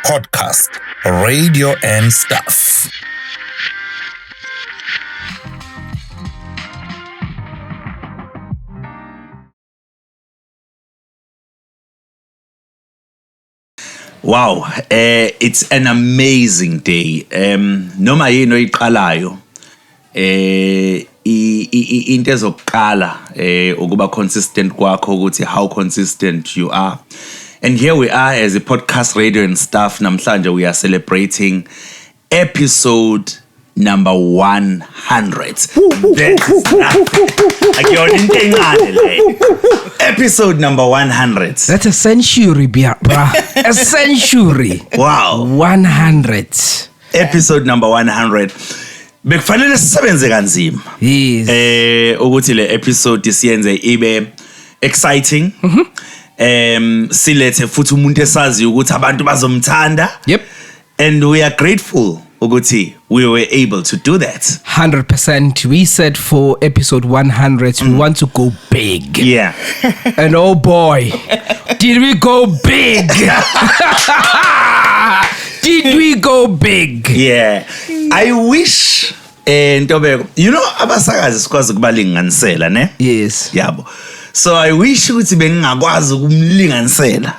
podcast, radio and stuff. Wow, it's an amazing day. Noma yini oyiqalayo into ezokuqala ukuba consistent kwakho ukuthi how consistent you are. And here we are as a podcast, radio and stuff. Namhlanje we are celebrating episode number 100. Episode number 100. That's a century, bruh. A century. Wow. 100. Episode number 100. Bekufanele sisebenze kanzima. Yes. Ukuthi le episode siyenze ibe exciting. Silethe futhi umuntu esazi ukuthi abantu bazomthanda. Yep. And we are grateful ukuthi we were able to do that. 100%. We said for episode 100, we want to go big. Yeah. And oh boy, did we go big? Did we go big? Yeah. I wish Ntobeko, you know abasakazi sikwazi ukubalinganisela ne? Yes. Yabo. So I wish ukuthi bengingakwazi ukumlinganisela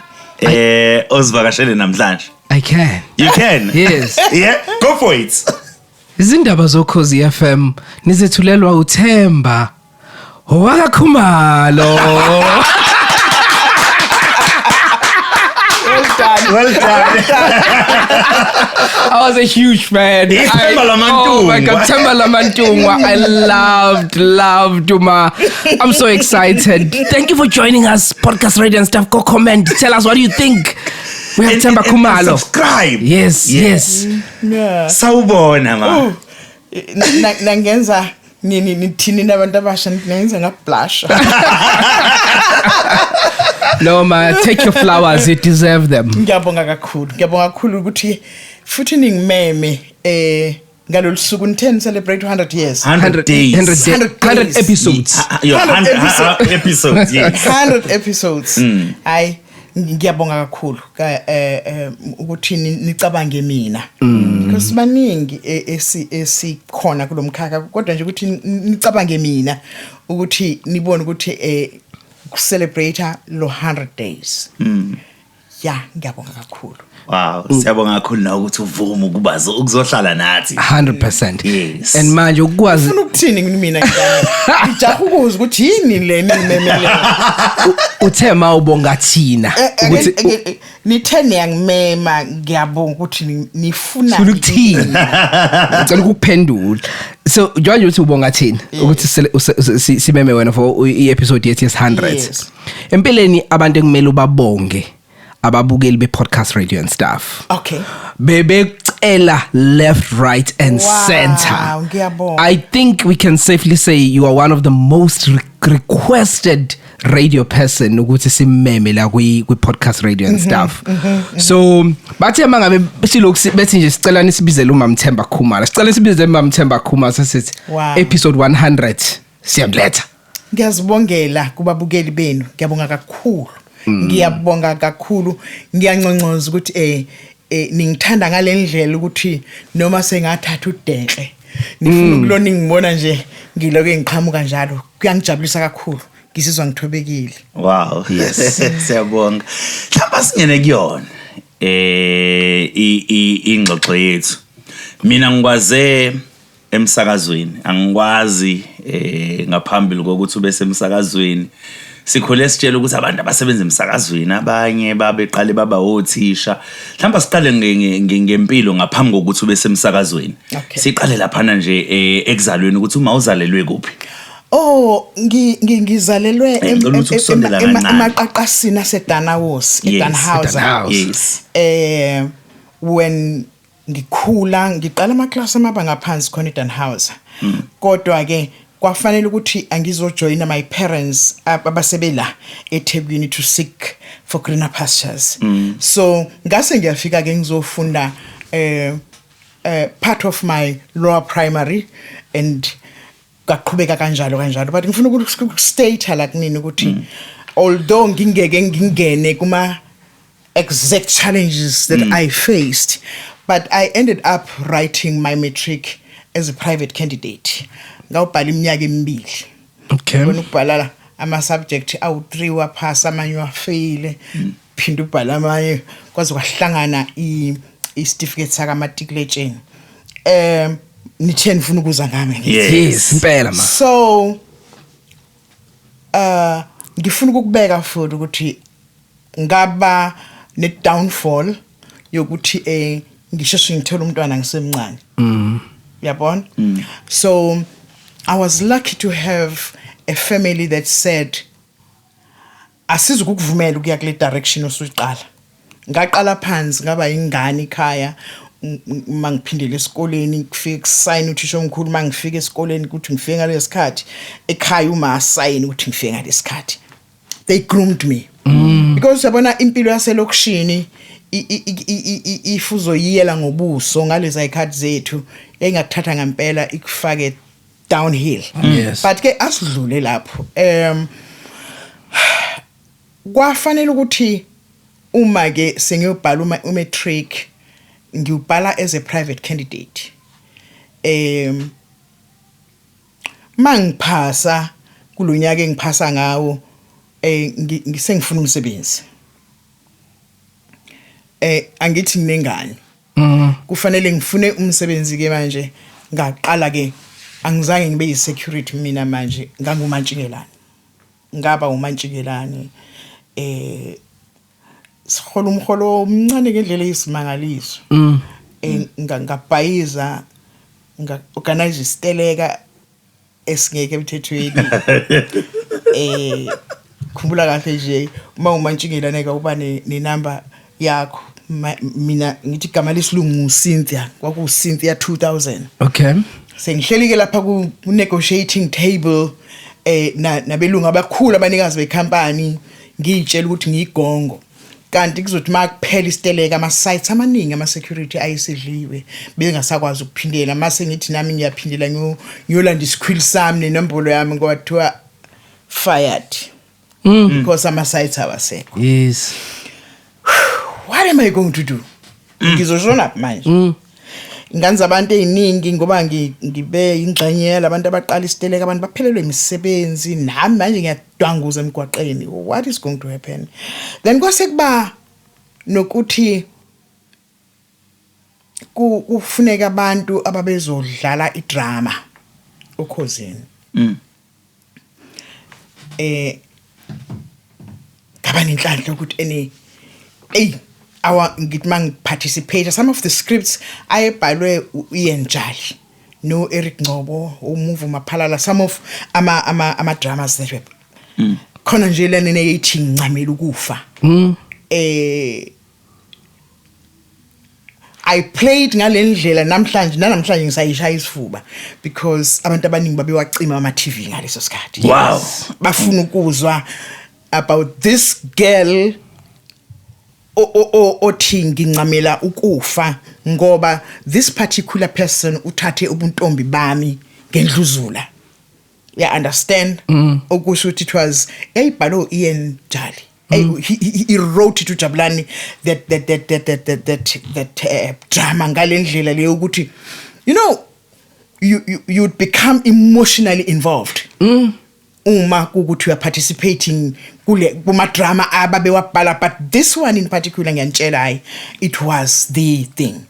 ozivakashele namhlanje. I can. You can? Yes. Yeah, go for it. Izindaba zokhozi FM nizethulelwa uThemba Owakakhumalo. Well done. I was a huge fan. Themba Lamantungwa. Oh my God, Themba Lamantungwa. I loved Uma. I'm so excited. Thank you for joining us, Podcast Radio and Stuff. Go comment. Tell us what do you think. We have Themba Khumalo. Subscribe. Yes. Yeah. Sawubona ma. Nangenza nithini nabantu abasha nenza ngablush. No ma, take your flowers. You deserve them. Ngiyabonga kakhulu ukuthi futhi ningimeme ngalolu suku 10 celebrate 100 years. 100 days. 100 episodes. 100 episodes. Yes. 100 episodes. Hayi ngiyabonga kakhulu ukuthi nicabange mina. Because baningi esikhona kulomkhakha kodwa nje ukuthi nicabange mina ukuthi nibone ukuthi celebrate lo 100 days. Yeah, ngiyabonga kakhulu. Wow, siyabonga kakhulu na ukuthi uvuma ukubaza ukuzohlala nathi. 100%. Yes. And manje ukwazi ufuna ukuthini mina ngiyana. Ngijaha ukuza ukuthi yini le nimemele. uThema ubonga thina ukuthi nithe niyangimema ngiyabonga ukuthi nifuna ukuthini. Ngicela ukuphendula. So njengoba uthi ubonga thina ukuthi simeme wena for episode yethu 100. Yes. Empeleni abantu ekumele ubabonge ababukeli be-podcast radio and stuff. Okay. Bebecela left, right and center. Ngiyabonga. I think we can safely say you are one of the most requested radio person ukuthi simeme la kwi-podcast radio and stuff. So bathe mangabe silokhu bethi nje sicela nisibizele uMam Themba Khumalo. Sicela sibizele uMam Themba Khumalo sesithi episode 100 siyamletha. Ngiyazibongela kubabukeli benu. Ngiyabonga kakhulu. Ngiyabonga kakhulu. Ngiyanconcoza ukuthi ningithanda ngalendlela ukuthi noma sengathatha uDenhle nifuna ukulona ngibona nje ngiloke ngiqhamuka njalo kuyangijabulisa kakhulu. Ngisizwa ngithobekile. Wow. Yes. Siyabonga. Hlamba singene kuyona ingxoxo yethu. Mina ngikwaze emsakazweni. Angikwazi ngaphambili kokuthi ube semsakazweni. Sikhole sitshela ukuthi abantu abasebenza emsakazweni abanye babeqale baba othisha. Hlamba siqale ngempilo ngaphambi kokuthi ube semsakazweni. Siqale lapha nje ekuzalweni ukuthi uma uzalelwe kuphi. Oh, ngizalelwe emaqaqasini aseDanawos, eDanhauser. Yes. When ngikhula ngiqala amaclass amaba ngaphansi khona eDanhauser. Kodwa ke kwafanele ukuthi angizojoina my parents abasebela eThekwini to seek for greener pastures. So ngase ngiyafika ke ngizofunda part of my lower primary and kaqhubeka kanjalo but ngifuna ukuthi state la kunini ukuthi although ngingeke ngingene kuma exact challenges that I faced, but I ended up writing my matric as a private candidate. Ngawubhala iminyaka emibili. Okay. Wena ukubhala ama subject awu3 waphasa amanye wafail. Phinda ubhala amanye kwaze kwahlangana i-certificate saka matriculation. Nitheni ufuna ukuza ngami ngithi. Yes, impela ma. So ngifuna ukubeka futhi ukuthi ngaba ne downfall yokuthi ngisheshe ngithola umntwana ngisemncane. Yabona? So I was lucky to have a family that said asizukuvumela ukuya kule direction osuyiqala. Ngaqala phansi ngaba ingane ekhaya mangiphindele esikoleni ngifike sign uthisha omkhulu mangifika esikoleni ukuthi ngifike ngalesikhathi ekhaya uma assign ukuthi ngifike ngalesikhathi. They groomed me because yabona impilo yaselokishini ifuzo yiyela ngobuso ngalezi ayikhathi zethu engakuthatha ngempela ikufake downhill. Yes. But ke asidlule lapho kwafanele ukuthi uma ke sengiyobhala umatric ngiyubhala as a private candidate. Mangiphasa kulonyaka engiphasa ngawo ngisengifuna umsebenzi. Angithi nginengane. Kufanele ngifune umsebenzi ke manje ngaqala ke angizange ngibe yi-security mina manje ngangumantshikelane. Ngaba umantshikelane sihola umholo omncane ngendlela eyisimangaliso. Ngabhayiza organize isiteleka esingeke emthethweni. Khumbula kahle nje uma umantshikelane ka uba ne number yakho mina ngithi igama lesilungu Cynthia kwaku Cynthia 2000. Okay. Sengihleli ke lapha ku negotiating table nabelungu abakhulu abanikazi becompany ngitshela ukuthi ngiyigongo kanti kuzothi makuphela isiteleka ama sites amaningi ama security ayisidliwe bengasakwazi ukuphindela mase ngithi nami ngiyaphindela ngiyolanda isikhwili sami nenombolo yami kwathiwa fired because ama sites awasekho. Yes. What am I going to do? Ngizoshona manje. Nganza abantu eziningi ngoba ngibe ingxenye labantu abaqala isiteleka abantu baphelelwe imisebenzi nami manje ngiyadwanguza emgwaqeni. What is going to happen? Then kwase kuba nokuthi kufuneka abantu ababezodlala idrama okhosini. Ngaba nenhlanhla ukuthi ngithi participate some of the scripts ayebhalwe uIan Jali no Eric Ngcobo umuvu Maphalala some of ama dramas that were khona nje lena neyithi ngcamela ukufa. I played ngalendlela namhlanje ngisayishaya isifuba because abantu abaningi babewacima ama TV ngaleso sikhathi. Wow. Bafuna ukuzwa about this girl othi ngincamela ukufa ngoba this particular person uthathe ubuntombi bami ngendluzula. You understand? Okusho ukuthi it was eyibhalo Ian Jali. He wrote it to Jabulani that drama ngalendlela leyo ukuthi you know you'd become emotionally involved. Uma kukuthi you are participating kuma drama ababewabhala but this one in particular ngiyantshela it was the thing.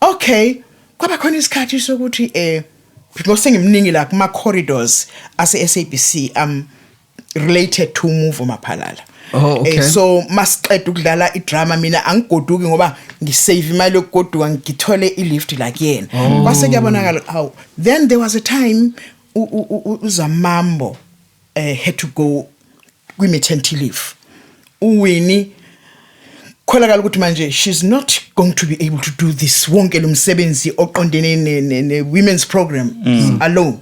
Okay, kwaba khona isikhathi sokuthi because sengimningi la kuma corridors ase SABC related to Umuvu Maphalala. Oh, okay. So masiqeda ukudlala idrama mina angigoduki ngoba ngisave imali yokugoduka ngithole ilift like yena. Kwase kuyabonakala how then there was a time uZamambo had to go maternity leave. Uwini kholakala ukuthi manje she's not going to be able to do this wonke lo msebenzi oqondene ne women's program alone.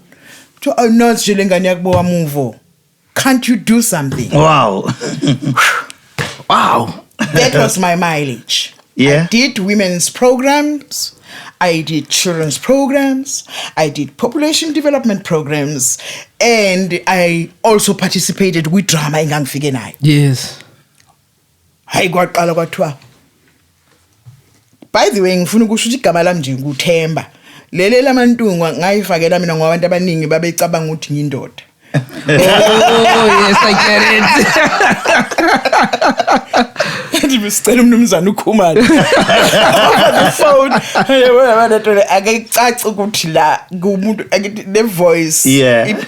To not jelengane yakubo Umuvu. Can't you do something? Wow. Wow. That was my mileage. Yeah. I did women's programs. I did children's programs. I did population development programs. And I also participated with drama engangifike nayo. Yes. Hayi kwaqala kwathiwa by the way ngifuna ukusho ukuthi igama lami nje nguThemba lele lamantunga ngayifakela mina ngoba abantu abaningi babecabanga ukuthi ngiyindoda Oh yes, I get it. Ndibisicela umnumzana uKhumalo over the phone yabona akayicaci ukuthi la kumuntu the voice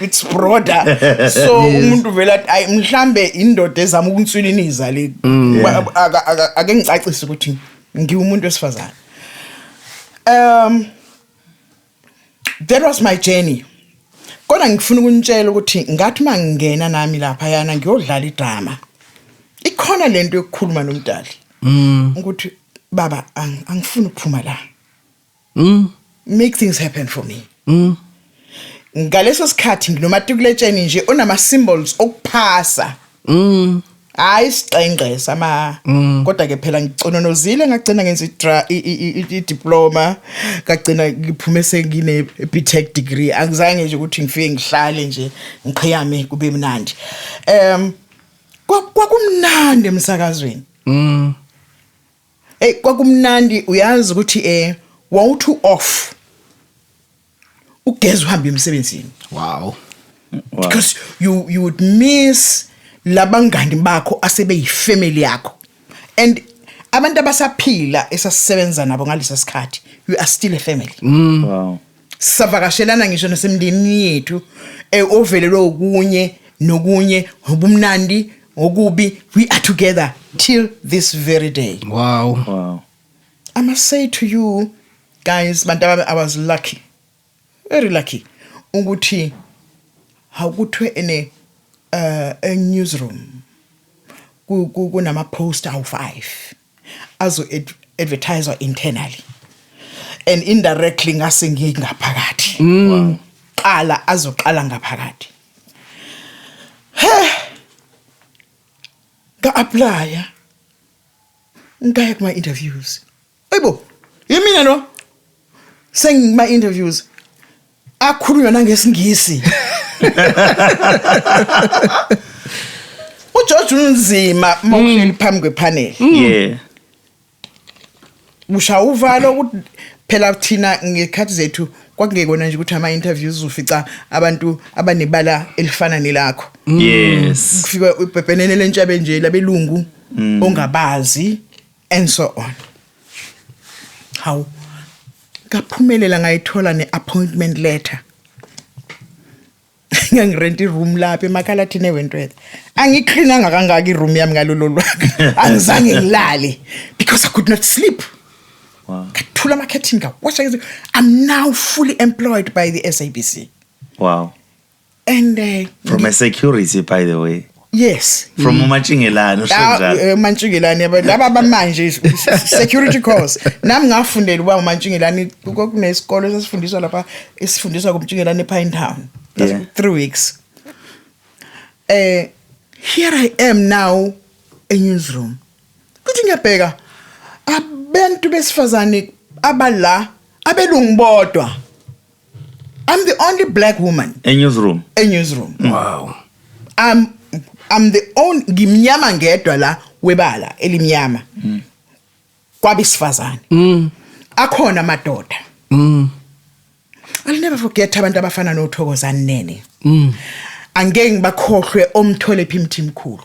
it's broader so umuntu vela athi ay mhlambe indoda ezama ukunswiliniza le ake ngicacise ukuthi ngiwumuntu wesifazane that was my journey. Kodwa ngifuna ukunitshela ukuthi ngathi mangena nami lapha yana ngiyodlala idrama. Ikhona lento yokukhuluma nomdali. Ukuthi baba angifuni ukuphuma la. Make things happen for me. Ngaleso sikhathi nginomatikuletsheni nje onama symbols okuphasa. Hayi siqengqe sama kodwa ke phela ngicononozile ngagcina ngenza i-diploma ngagcina ngiphume sengine BTech degree angizange nje ukuthi ngifike ngihlale nje ngiqhiyame kube mnandi kwakumnandi emsakazweni kwakumnandi uyazi ukuthi wawuthu off ugeza uhamba emsebenzini Wow. Because you would miss labangani bakho asebeyifamily yakho and abantu abasaphila esasisebenza nabo ngalesa sikhathi you are still a family. Wow. Savakashelana ngisho nasemndeni yethu ovelelwe okunye nokunye obumnandi okubi we are together till this very day. Wow. Wow. I must say to you guys bantu I was lucky, very lucky ukuthi hawukuthwe a newsroom kunama poster awu5 azo advertiser internally and indirectly ngase ngingaphakathi qala azoqala ngaphakathi ga apply ngaya kuma interviews ayibo yimina no sengima interviews akhulunywa nangesingisi uJohn unzima mawuhleli phambi kwepanel Yeah. Usha uvalo ukuthi phela thina ngekhathi zethu kwakungekona nje ukuthi ama interviews ufica abantu abanebala elifana nelakho. Yes. Kufika ubhebhenene lentshabe nje labelungu ongabazi and so on. How ngaphumelela ngayithola neappointment letter. Ngangirent iroom lapha eMakalathini eWentworth. Angicleananga kangaka iroom yami ngalolo lwaka. Angizange ngilale because I could not sleep. Wow. Kathula marketing ka. I'm now fully employed by the SABC. Wow. And From a security, by the way. yes. From Umantshingelani uSenjalo. Umantshingelani laba bamanje security course. Nami ngafundela uba uMantshingelani kunesikole esifundiswa lapha esifundiswa kuMantshingelani ePinetown. That's 3 weeks. Here I am now a newsroom. Kuthi ngiyabheka abantu besifazane abala abelungu bodwa. I'm the only black woman A newsroom. a newsroom. Wow. I'm the only ngimnyama ngedwa la webala elimnyama. Kwabesifazane. Akhona amadoda. I'll never forget abantu abafana noThokozani Nene. Angeke ngibakhohlwe omthole phimthi mkhulu.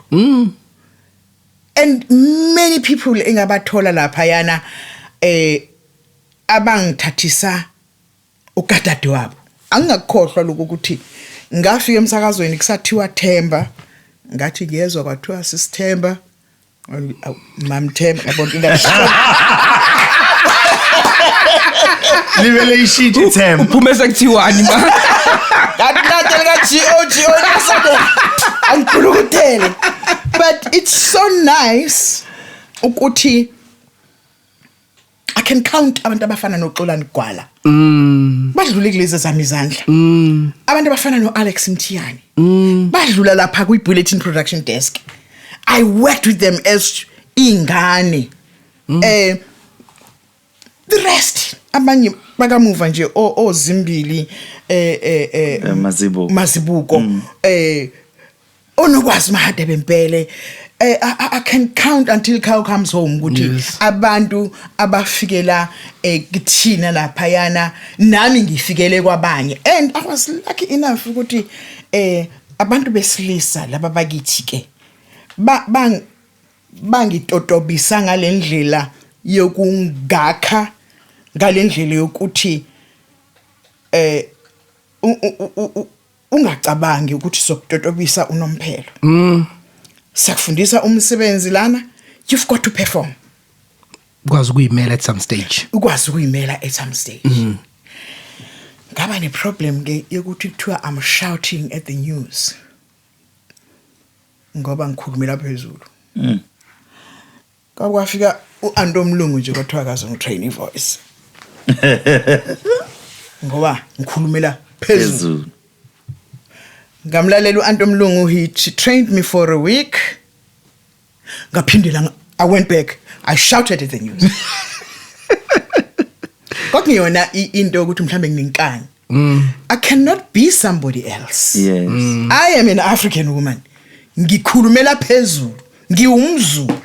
And many people engabathola lapha yana abangithathisa ugadade wabo. Angingakhohlwa lokho ukuthi ngafika emsakazweni kusathiwa Themba ngathi ngiyezwa kwathiwa sisithemba Mam Themba yabona indaba Livele ishiti Themba. Uphume sekuthiwani ma? Ngathi GO nasade angikulukuthele. But it's so nice ukuthi I can count abantu abafana noXolani Gwala. Badlule kulezi zami izandla. Abantu abafana noAlex Mthiyani. Badlula lapha kwi-Bulletin Production Desk. I worked with them as ingane. The rest abanye bakamuva nje ozimbili Mazibuko. Mazibuko onokwazi Mahade Bempele I can count until cow comes home ukuthi Yes. abantu abafikela kithina laphayana nami ngifikele kwabanye, and I was lucky enough ukuthi abantu besilisa laba bakithi ke bangitotobisa ngalendlela yokungakha, ngalendlela yokuthi ungacabangi ukuthi sokutotobisa unomphelo. Sakufundisa umsebenzi lana, you've got to perform. Ukwazi ukuyimela at some stage. Ukwazi ukuyimela at some stage. Ngaba ne problem ke yokuthi kuthiwa I'm shouting at the news. Ngoba ngikhulumela phezulu. Kwafika uAntomlungu nje kwathiwa akaze ngitrain voice. Ngoba ngikhulumela phezulu. Ngamlalela uAntomlungu, he trained me for a week. Ngaphindela, I went back, I shouted at the news. Kokuyona into ukuthi mhlambe nginkani. I cannot be somebody else. Yes. I am an African woman. Ngikhulumela phezulu, ngiwumZulu.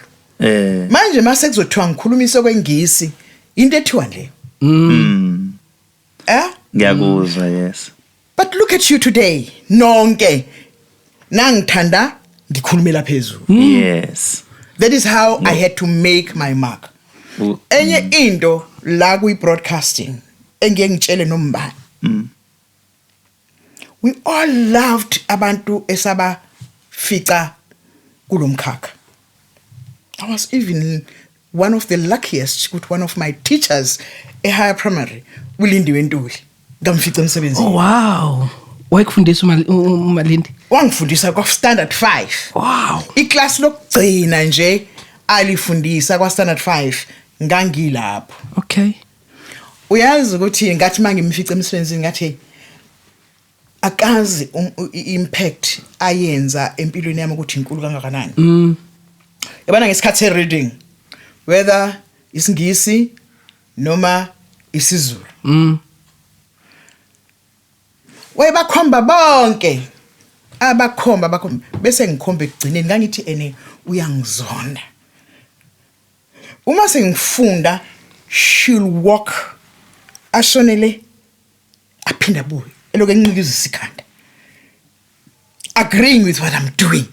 Manje mase kuzothiwa ngikhulumise kweNgisi, into ethiwa leyo. Ngiyakuzwa, yes. But look at you today. Nonke nangithanda ngikhulumela phezulu. Yes. That is how I had to make my mark. Enye into la kwi broadcasting engeke ngitshele nombani. We all loved abantu esaba fica kulomkhakha. I was even one of the luckiest with one of my teachers a higher primary, uLindiwe Ntuli. Ngamfica emsebenzini. Oh wow. Wayekufundisa uMalindi? Wangifundisa kwa standard 5. Wow. Iclass lokugcina nje alifundisa kwa standard 5 ngangilapho. Okay. Uyazi ukuthi ngathi mangimfica emsebenzini ngathi akazi impact ayenza empilweni yami ukuthi inkulu kangakanani. Yabona ngesikhathi reading, whether isingisi noma isiZulu. Wayebakhomba bonke. Abakhomba bese ngikhombe egcineni ngangithi ene uyangizonda. Uma sengifunda, she'll walk ashonele aphinda buye eloke enqikiza isikhanda, agreeing with what I'm doing.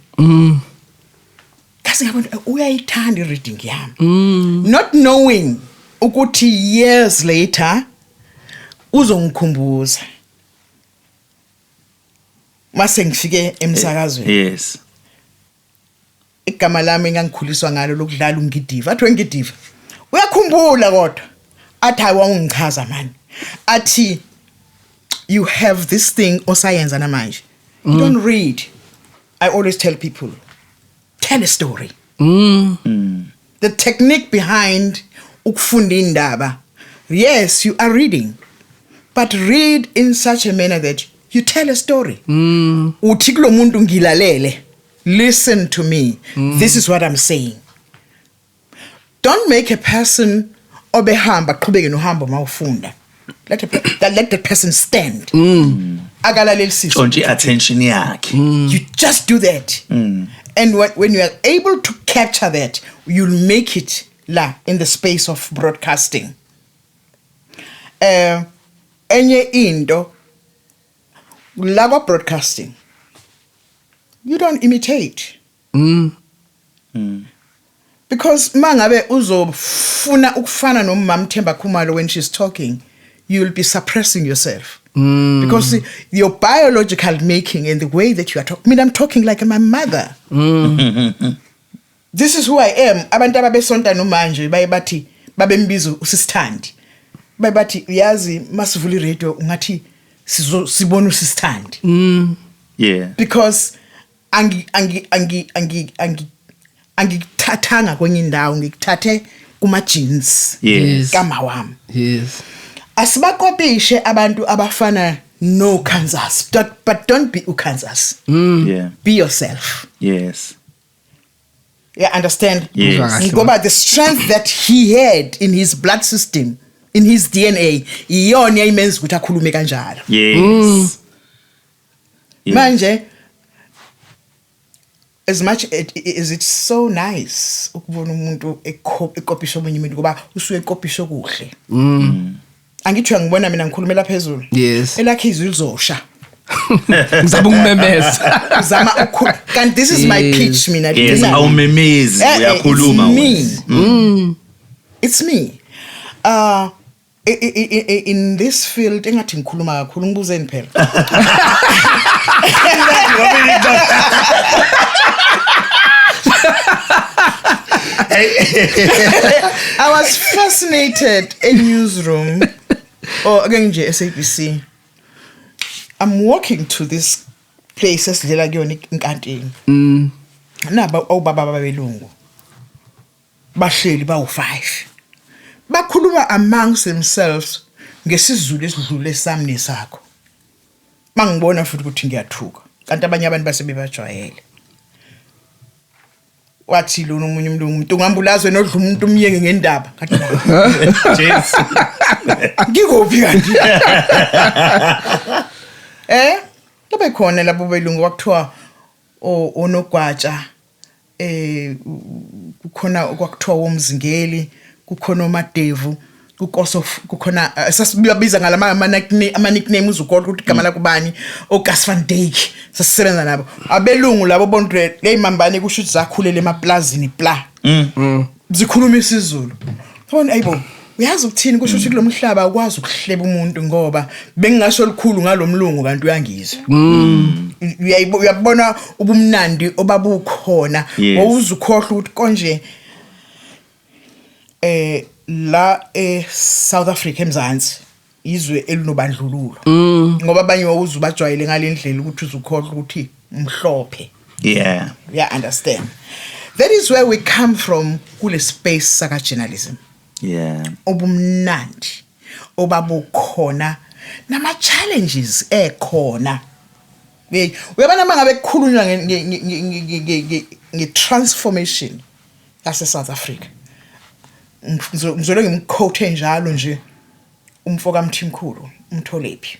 Kasi ngabona uyayithanda reading yami, not knowing ukuthi years later uzongikhumbuza mase ngifike emsakazweni. Yes. Igama lami engangikhuliswa ngalo lokudlala ungidiva, athi wengidiva uyakhumbula kodwa athi awungichaza manje, athi you have this thing osayenza namanje, you don't read. I always tell people, tell a story. The technique behind ukufunda indaba, yes, you are reading, but read in such a manner that you tell a story. Uthi kulo muntu ngilalele, listen to me. This is what I'm saying. Don't make a person obehamba qhubeke nohambo mawufunda. Let the person stand. Akalalela Only attention yakhe. You just do that. And when you are able to capture that, you'll make it la in the space of broadcasting. Enye into la kwa broadcasting, you don't imitate. Because mangabe uzofuna ukufana noMama Themba Khumalo when she's talking, you'll be suppressing yourself. Because your biological making and the way that you are talking, I mean, I'm talking like my mother. This is who I am. Abantu ababesonta nomanje bayebathi babembizo usisithandi. Bayebathi uyazi masivula radio ungathi sibona usisithandi. Yeah. Because angikuthathanga kwenye indawo, ngikuthathe kuma jeans kama wami. Yes. Asibakopishe abantu abafana no Kansas, but don't be uKansas. Yeah. Be yourself. Yes. Yeah, understand? Yes. Go by the strength that he had in his blood system, in his DNA. Iyona imenza ukuthi akhulume kanjalo. Yes. Manje as much is it so nice ukubona umuntu ekopisha omunye umuntu ngoba usuke ekopisha okuhle angithi ngibona mina ngikhulumela phezulu Yes. elakhe izwi lizosha Ngizaba ukumemeza. zama kanti this is my pitch mina Yes, Dina. awumemezi uyakhuluma It's me. In this field engathi ngikhuluma kakhulu ngibuzeni phela. I was fascinated in newsroom or again nje SABC. I'm walking to this place esidlela kuyona inkantini. Naba obaba babelungu. Bahleli bawu5. Bakhuluma amongst themselves ngesizulu esidlule sami nesakho. Mangibona futhi ukuthi ngiyathuka. Kanti abanye abantu basebebajwayele. Wathi lo nomunye umuntu ngambulazwe nodla umuntu umyenge ngendaba. Kanti Jesu. ngikuphi kanti? Kube khona labo belungu kwakuthiwa onogwatsha kukhona okwakuthiwa womzingeli kukhona omadevu kukhona sasibiza ngalama nickname uzukhola ukuthi igama lakubani oGas van Dijk sasisebenza nabo abelungu labo bondre ngeyimambane kusho ukuthi zakhulela emaplazini pla zikhuluma isizulu phone ayibo uyazi ukuthini kusho ukuthi kulomhlaba akwazi ukuhleba umuntu ngoba bengingasho likhulu ngalomlungu kanti uyangizwa uyabona ubumnandi obabukhona wawuzukhohla ukuthi konje la South Africa emzansi izwe elinobandlululo ngoba abanye wawuzubajwayele ngalendlela ukuthi uzukhohla ukuthi umhlophe Yeah. Understand. That is where we come from kule space saka journalism. Yeah. Obumnandi obabukhona nama challenges ekhona. Uyabona mangabe kukhulunywa nge transformation yase South Africa. Ngizolo ngimquote njalo nje umfoka Mthimkhulu uMtholephi.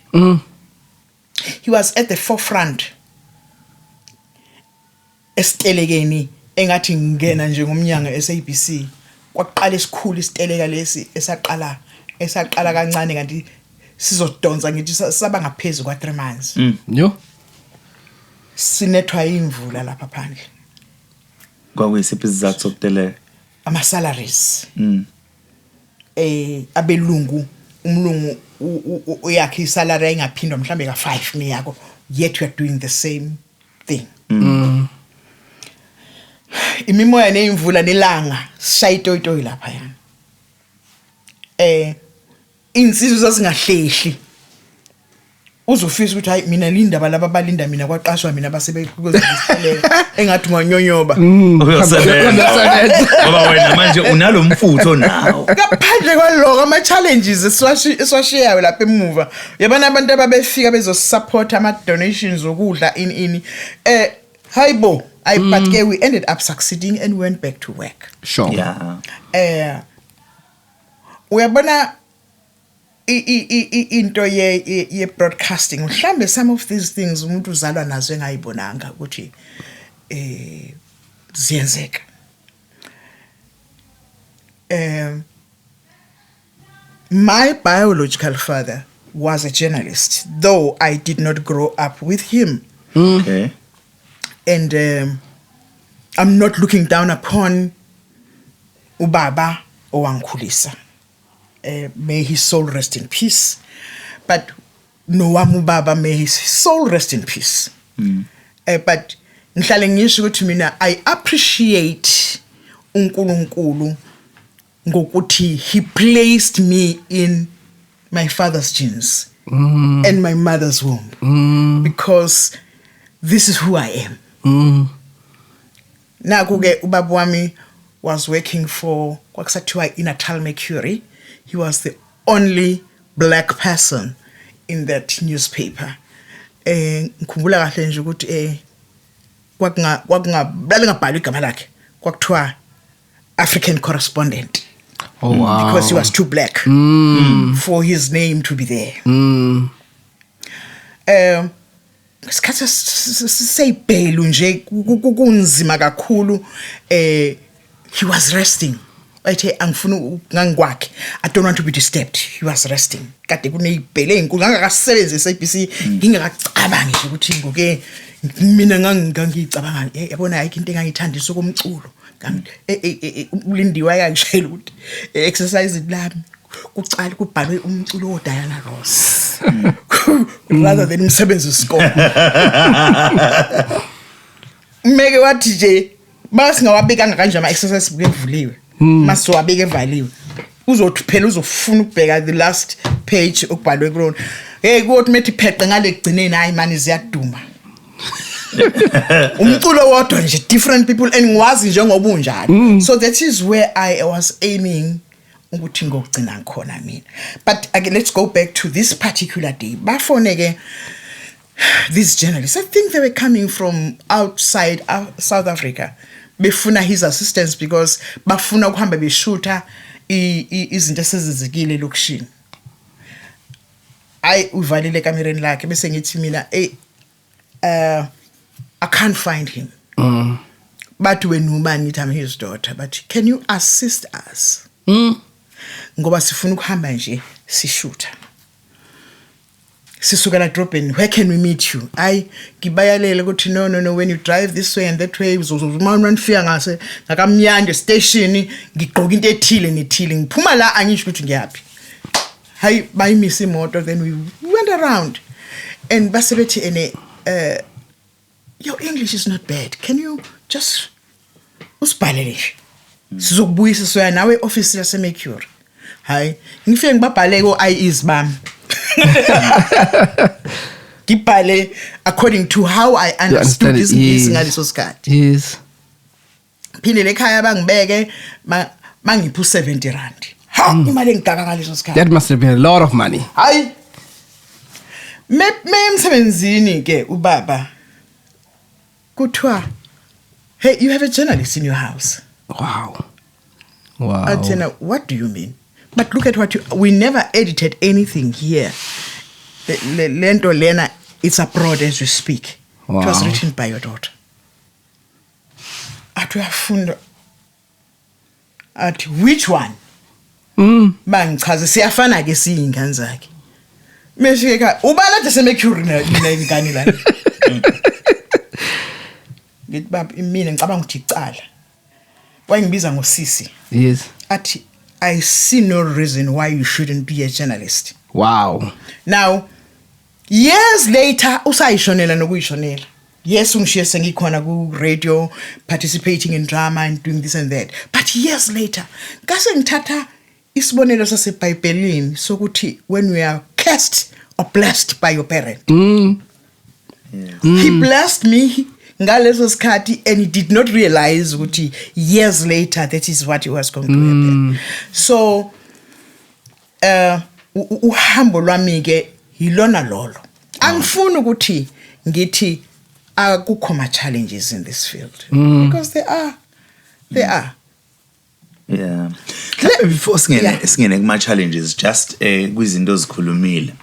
He was at the forefront esitelekeni engathi ngena nje ngomnyango SABC kwaqala isikhulu isiteleka lesi esaqala kancane kanti sizodonsa ngithi saba ngaphezulu kwa 3 months. Yo. Sinethwa imvula lapha phandle. Kwakuyisiphi isizathu sokuteleka? Ama salaries. Abelungu umlungu uyakhe isalary engaphindwa mhlambe ka5 niyako yet you are doing the same thing. Imimoya neimvula nelanga shayitoyitoyi lapha yana. Insizwe sasingahlehli. Uzofisa ukuthi hayi mina lindaba laba balinda mina kwaqashwa mina basebekuziselela engathi ngonyonyoba. Uyosebenza. Ngoba wena manje unalo mfutho nawo. Ngaphandle kwaloko ama challenges eswashiyayo lapha emuva. Yabona abantu ababefika bezosupport ama donations okudla in hayibo but we ended up succeeding and went back to work. Sure. Yeah. Uyabona into ye broadcasting mhlambe some of these things umuntu uzalwa nazo engayibonanga ukuthi ziyenzeka. My biological father was a journalist, though I did not grow up with him. Okay. And I'm not looking down upon ubaba owangikhulisa. May his soul rest in peace. But nowami ubaba, may his soul rest in peace. But ngihlale ngisho ukuthi mina I appreciate uNkulunkulu ngokuthi he placed me in my father's genes and my mother's womb because this is who I am. Naku-ke ubaba wami was working for kwakusathiwa iNatal Mercury. He was the only black person in that newspaper. Ngikhumbula kahle nje ukuthi kwakungabhalwe igama lakhe kwakuthiwa African correspondent. Oh wow. Because he was too black for his name to be there. isikhathi siseyibhelu nje kunzima kakhulu he was resting ethe angifuna ngangikwakhe I don't want to be disturbed he was resting kade kuneyibhele ezinkulu ngangakasebenzisa ABC ngingakacabangi nje ukuthi ngoke mina ngangicabanga yabona ayikho into engangithandisa komculo ulindiwe ayangishela ukuthi exercise lami kucala kubhalwe umculo woDiana Ross rather than umsebenzi wesikole meke wathi nje basingawabeka kanje ama exercise book evuliwe masiwabeka evaliwe uzothi phela uzofuna ukubheka the last page okubhalwe kulona kuthi methi pheqe ngale gcineni hayi mani ziyaduma umculo wodwa nje different people and ngiwazi njengoba unjalo so that is where I was aiming ukuthi ngokugcina khona mina but again let's go back to this particular day bafoneke these journalists I think they were coming from outside South Africa befuna his assistance because bafuna ukuhamba beshoota izinto esezizikile lokushini uvalile kamereni lakhe bese ngithi mina I can't find him but when woman I'm his daughter but can you assist us ngoba sifuna ukuhamba nje sishoota sisuka la drop-in where can we meet you ngibayalele ukuthi no when you drive this way and that way uzozuma nifika ngase ngakamnyande station ngigqoka into ethile nethile ngiphuma la angisho ukuthi ngiyaphi hayi bayimisa imoto then we went around and basebethi ene your English is not bad can you just usibhalele sizokubuyisa soya nawe office yase Mercury hayi ngifike ngibabhale ko IEs bami ngibhale according to how I understood this piece ngaleso sikhathi yes phinde lekhaya bangibeke mangiphu 70 rand ha imali engigaka ngaleso sikhathi that must have been a lot of money hayi me emsebenzini ke ubaba kuthiwa hey you have a journalist in your house wow Athena what do you mean but look at what we never edited anything here lento lena it's abroad as we speak wow. It was written by your daughter atuyafunda athi which one bangichaze siyafana ke siyingane zakhe meshike ka ubalade seMercury mina ingane la ngithi baba mina ngicabanga ukuthi icala wayengibiza ngosisi yes athi I see no reason why you shouldn't be a journalist wow now years later usayishonela nokuyishonela yes ungishiye sengikhona ku radio participating in drama and doing this and that but years later ngase ngithatha isibonelo saseBhayibhelini sokuthi when we are cursed or blessed by your parent he blessed me ngaleso sikhathi and he did not realize ukuthi years later that is what he was going to happen so uhambo lwami ke yilona lolo angifuni ukuthi ngithi akukho ma challenges in this field because there are yeah before singene kuma challenges just kwizinto ezikhulumile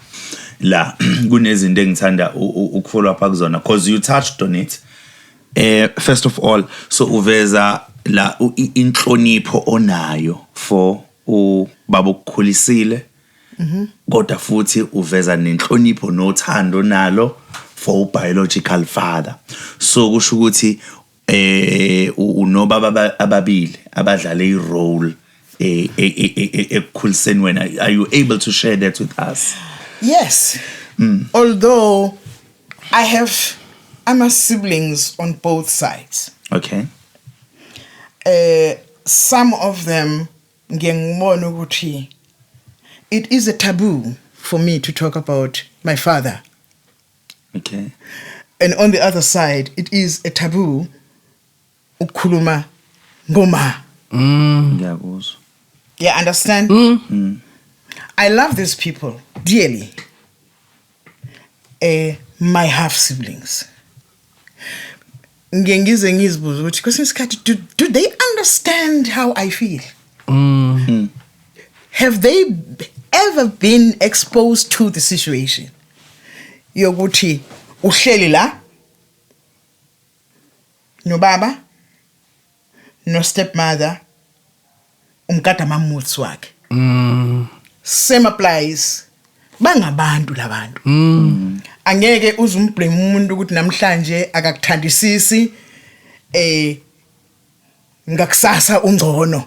la kunezinto engithanda ukufollow up kuzona because you touched on it first of all so uveza la inhlonipho onayo for ubaba okukhulisile kodwa futhi uveza nenhlonipho nothando nalo for biological father so kusho ukuthi unobaba ababili abadlala irole ekukhuliseni wena are you able to share that with us yes although I'm a siblings on both sides okay some of them ngiyangibona ukuthi it is a taboo for me to talk about my father okay and on the other side it is a taboo ukukhuluma ngoma ngiyakuzwa yeah understand I love these people dearly my half siblings ngiyengize ngizibuza ukuthi kwesinye isikhathi do they understand how I feel have they ever been exposed to the situation yokuthi uhleli la no baba no stepmother umkada mamuthi wakhe same applies bangabantu labantu angeke uzumblame umuntu ukuthi namhlanje akakuthandisisi ngakusasa ungcono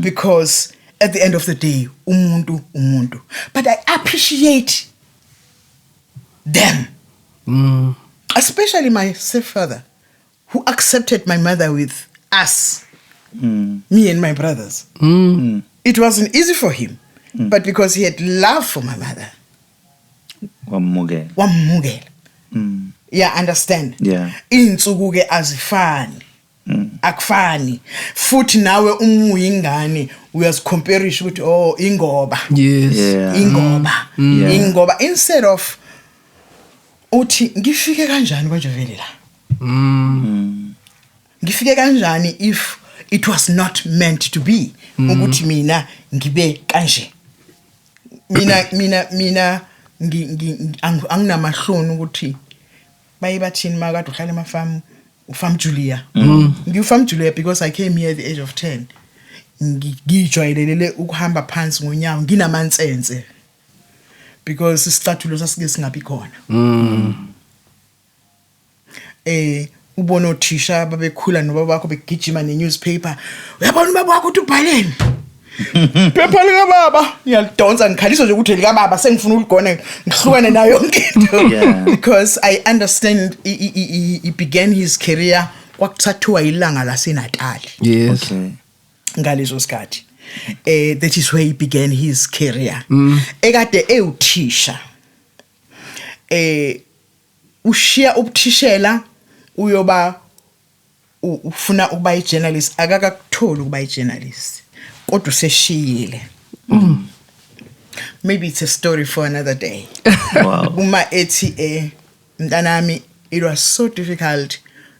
because at the end of the day umuntu but I appreciate them especially my stepfather who accepted my mother with us me and my brothers it wasn't easy for him but because he had love for my mother wamugela yeah understand insuku ke azifani akufani futhi nawe umuyingane uyazicompareisha ukuthi oh ingoba ingoba instead of uthi ngifike kanjani konje vele la ngifike kanjani if it was not meant to be ukuthi mina ngibe kanje mina anginamahloni ukuthi bayibathini makade uhlala emafamu ufam Julia ngifam Julia because I came here at the age of 10 ngijwayelelele ukuhamba phansi ngonyawo nginamansense because isicathulo sasike singabi khona ubona othisha babekhula noba bakho begijima ne-newspaper uyabona ubaba wakho uthi ubhaleni phepha lika baba ngiyalidonsa ngikhaliswa nje ukuthi lika baba sengifuna uligona ngihlukane nayo yonke into because I understand he began his career kwakuthathiwa ilanga laseNatal ngalezo sikhathi that is where he began his career ekade ewuthisha ushiya ubuthishela uyoba ufuna ukuba i-journalist akakakuthola ukuba i-journalist kodwa useshiyile maybe it's a story for another day uma ethi mntanami it was so difficult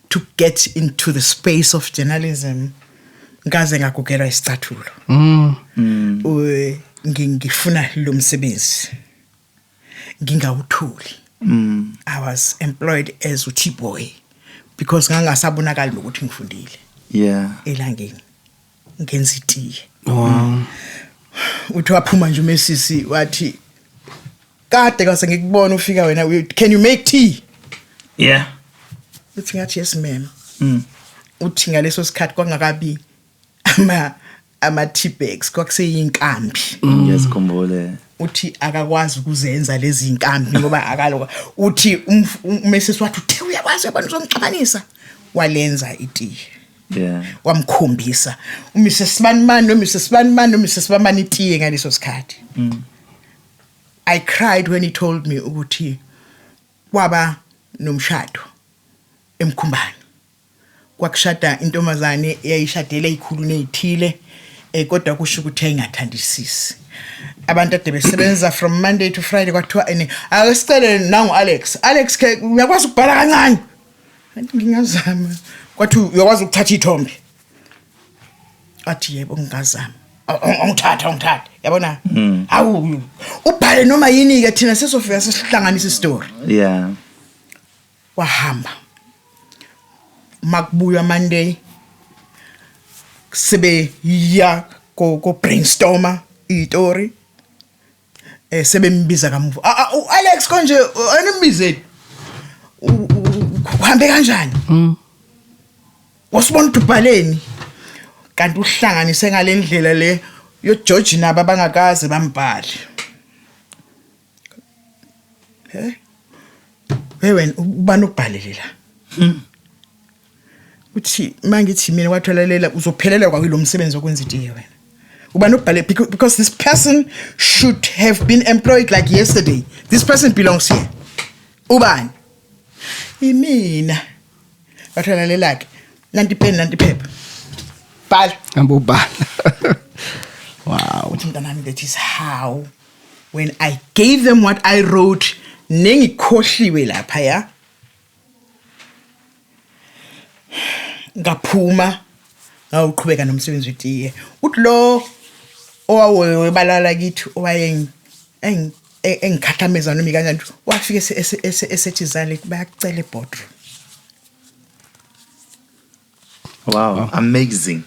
to get into the space of journalism ngaze ngagugela isicathulo ngifuna lo msebenzi ngingawuthuli I was employed as a tea boy because ngangasabonakala ukuthi ngifundile elangeni ngenza itiye uthi waphuma nje uMesisi wathi kade kwase ngikubona ufika wena can you make tea uthi ngathi yes ma'am uthi ngaleso sikhathi kwangakabi ama tea bags kwakuseyinkambi yesikhumbule uthi akakwazi ukuzenza lezi inkambi ngoba akaloka uthi uMesisi wathi uthe uyakwazi abantu uzongixabanisa walenza itiye wamkhombisa uMrs Sibanimani itiye ngaleso sikhathi I cried when he told me ukuthi kwaba nomshado emkhumbani kwakushada intombazane eyayishadele ikhulu nezithile kodwa kusho ukuthi ayingathandisisi abantu ade besebenza from Monday to Friday kwathiwa akasicele nangu Alex ke uyakwazi ukubhala kancane ngingazama kwathi uyakwazi ukuthatha ithombe athi yebo ngingazama ongithatha yabona hawu ubhale noma yini ke thina sesofika sesihlanganisa istory wahamba makubuya Monday sebe ya ko brainstormer istory sebembiza kamuva Alex konje animbizeni uhambe kanjani wasibona ubhaleni kanti uhlanganise ngalendlela le yo George naba bangakaze bambhali wena ubani ubhalelela uthi mangithi mina kwatholalela uzophelela kwakilo msebenzi okwenza itiye wena ubani ubhale because this person should have been employed like yesterday this person belongs here ubani imina kwatholalela ke nanti pen nanti paper bhala ambobhala wow mntanami that is how when I gave them what I wrote nengikhohliwe lapha ya ngaphuma ngawuqhubeka nomsebenzi wetiye uthi lo owawebalala kithi owayengi engikhathameza noma kanjani wafika esethi zali bayakucela eboardroom. Wow, amazing.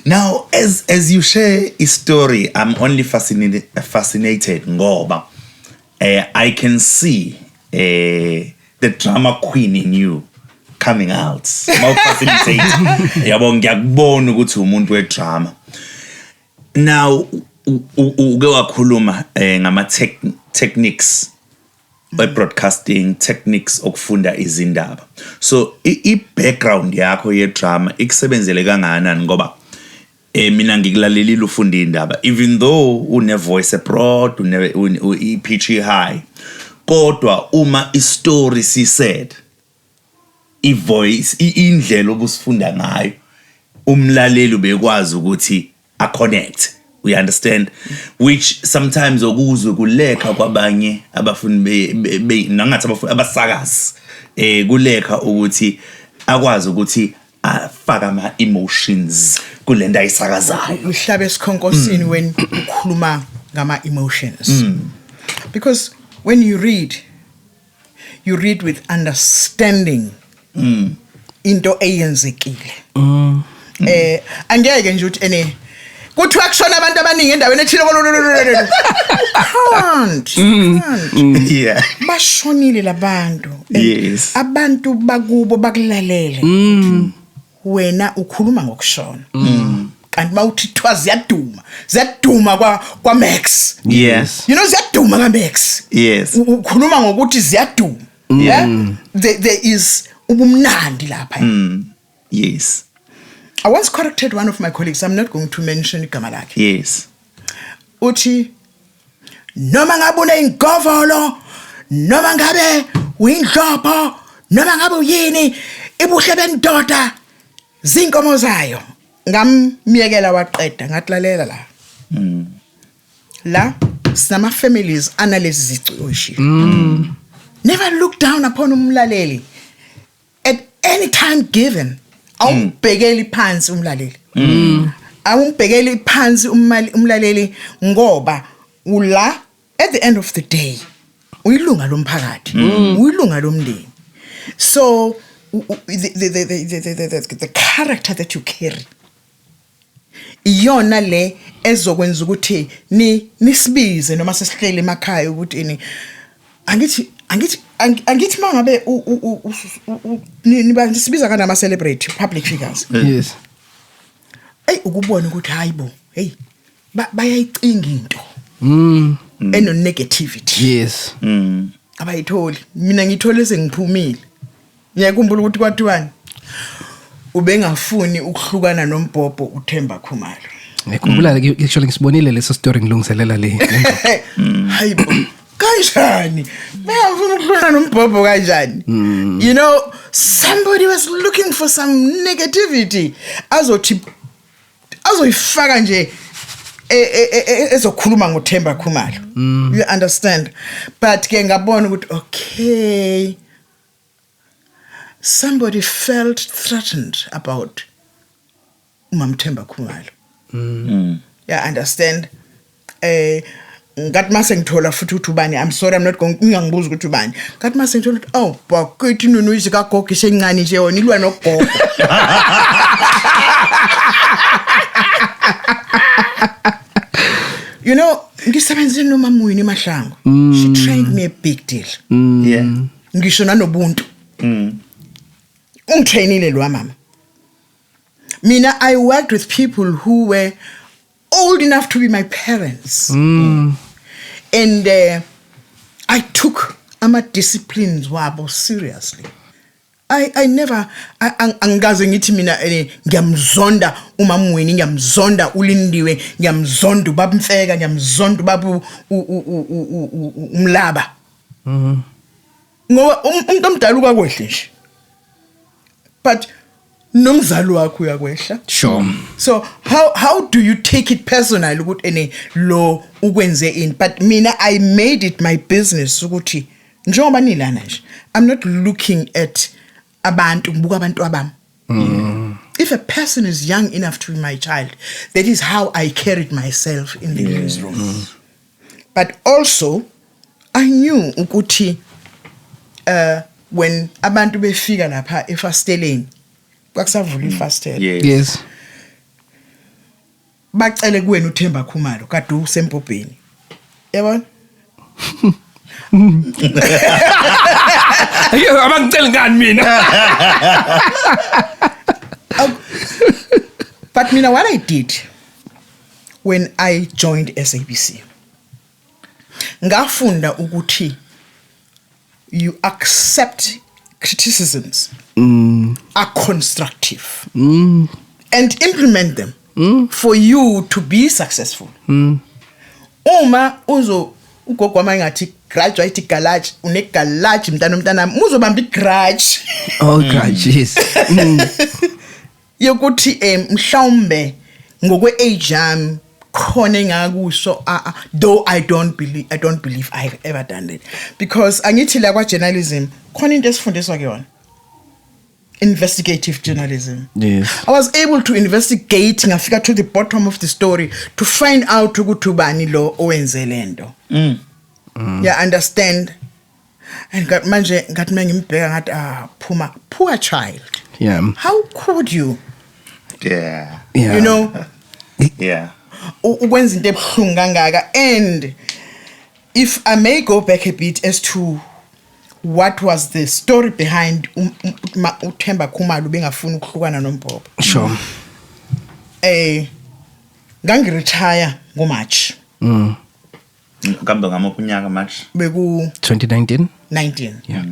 Now, as you share a story, I'm only fascinated ngoba I can see the drama queen in you coming out. Fascinated. Yabo ngiyakubona ukuthi umuntu wedrama. Now, uke wakhuluma ngama techniques by broadcasting, techniques okufunda izindaba. So i-background yakho ye-drama ikusebenzele kangakanani ngoba mina ngikulalelile ufunda indaba even though une voice abroad une pitch high kodwa uma i-story said i-voice indlela obusifunda ngayo umlaleli ubekwazi ukuthi a connect. We understand, which sometimes okuzwe kuleka kwabanye abafundi nangathi abafundi abasakazi kuleka ukuthi akwazi ukuthi afaka ama emotions kulento ayisakazayo. Uhlabe esikhonkosini when ukhuluma ngama emotions. Because when you read with understanding into eyenzekile. Angeke nje uthi kuthiwa kushona abantu abaningi endaweni ethile can't. Yeah. Bashonile labantu. Yes. Abantu bakubo bakulalele. Wena ukhuluma ngokushona. Kanti mawuthi thwa ziyaduma kwa Max. Yes. You know ziyaduma ka Max. Yes. Ukhuluma ngokuthi ziyaduma. Yeah. There is ubumnandi lapha. Yes. I once corrected one of my colleagues. I'm not going to mention igama lakhe. Yes. Uthi noma ngabe uneingovolo, noma ngabe uyindlopho, noma ngabe uyini, ibuhle bendoda zinkomo zayo. Ngamiyekela waqeda ngatlalela la. La sinama families analyze izici oshilo. Never look down upon umlaleli. At any time given. Awumbhekeli phansi umlaleli. Awumbhekeli phansi umlaleli ngoba ula at the end of the day uyilunga lomphakathi, uyilunga lomndeni. So the character that you carry iyona le ezokwenza ukuthi nisibize noma sesihlele emakhaya ukuthi ini angithi mangabe nisibiza kana ama celebrity public figures. Yes. Ukubona ukuthi hayibo bayayicinga into eno negativity. Yes. Abayitholi mina ngithole sengiphumile. Ngiyakhumbula ukuthi kwathiwani ubengafuni ukuhlukana noMbhobho uThemba Khumalo. Ngikhumbula actually ngisibonile leso story ngilungiselela le. Hayibo kanjani bengafuna ukuhlukana noMbhobho kanjani. You know, somebody was looking for some negativity azoyifaka nje ezokhuluma ngoThemba Khumalo. You understand? But ke ngabona ukuthi okay, somebody felt threatened about uMamthemba Khumalo. Yeah, understand? Ngathi mase ngithola futhi ukuthi ubani, I'm sorry, I'm not going ngiyangibuza ukuthi ubani. Ngathi mase ngithola ukuthi oh bakithi nunu izika gogo isencane nje yona ilwa nogogo. You know, ngisebenze noMamuyini Mahlangu. She trained me a big deal. Yeah. Ngisho nanobuntu. Ungitrainile lo mama. Mina, I worked with people who were old enough to be my parents. And I took ama disciplines wabo seriously. I never angaze ngithi mina ngiyamzonda uMamuyini, ngiyamzonda uLindiwe, ngiyamzonda uBabMfeka, ngiyamzonda uBabu uMlaba. Ngoba umuntu omdala ukakwehle nje. But nomzali wakho uyakwehla. Sure. So how do you take it personal ukuthi ene lo ukwenze in? But mina I made it my business ukuthi njengoba nilana nje, I'm not looking at abantu ngibuka abantu abami. If a person is young enough to be my child, that is how I carried myself in the newsroom. But also I knew ukuthi when abantu befika lapha efasteleni kwakusavula ifastela Yes. bacele kuwena uThemba Khumalo kade usempobheni yabona Abangicela ngani mina? But mina what I did when I joined SABC ngafunda ukuthi you accept criticisms are constructive and implement them for you to be successful. Uma ugogo wami ngathi graduate garage une garage mntana uzobamba igarage. Oh grudges. Yokuthi mhlawumbe ngokwe age yami khona engakusho though I don't believe I've ever done it because angithi la kwa journalism khona into esifundiswa kuyona investigative journalism. Yes. I was able to investigate ngafika to the bottom of the story to find out ukuthi ubani lo owenze lento. Yeah, understand. And manje ngathi mengimbheka ngathi Phuma, poor child. Yeah. How could you? Yeah. Yeah. You know, Yeah. ukwenza into ebuhlungu kangaka. And if I may go back a bit as to what was the story behind uThemba Khumalo bengafuna ukuhlukana noMpopo. Sure. Ngangiretire ngoMarch. Kambe ngamaphi unyaka manje? Beku 2019. 19. Yeah.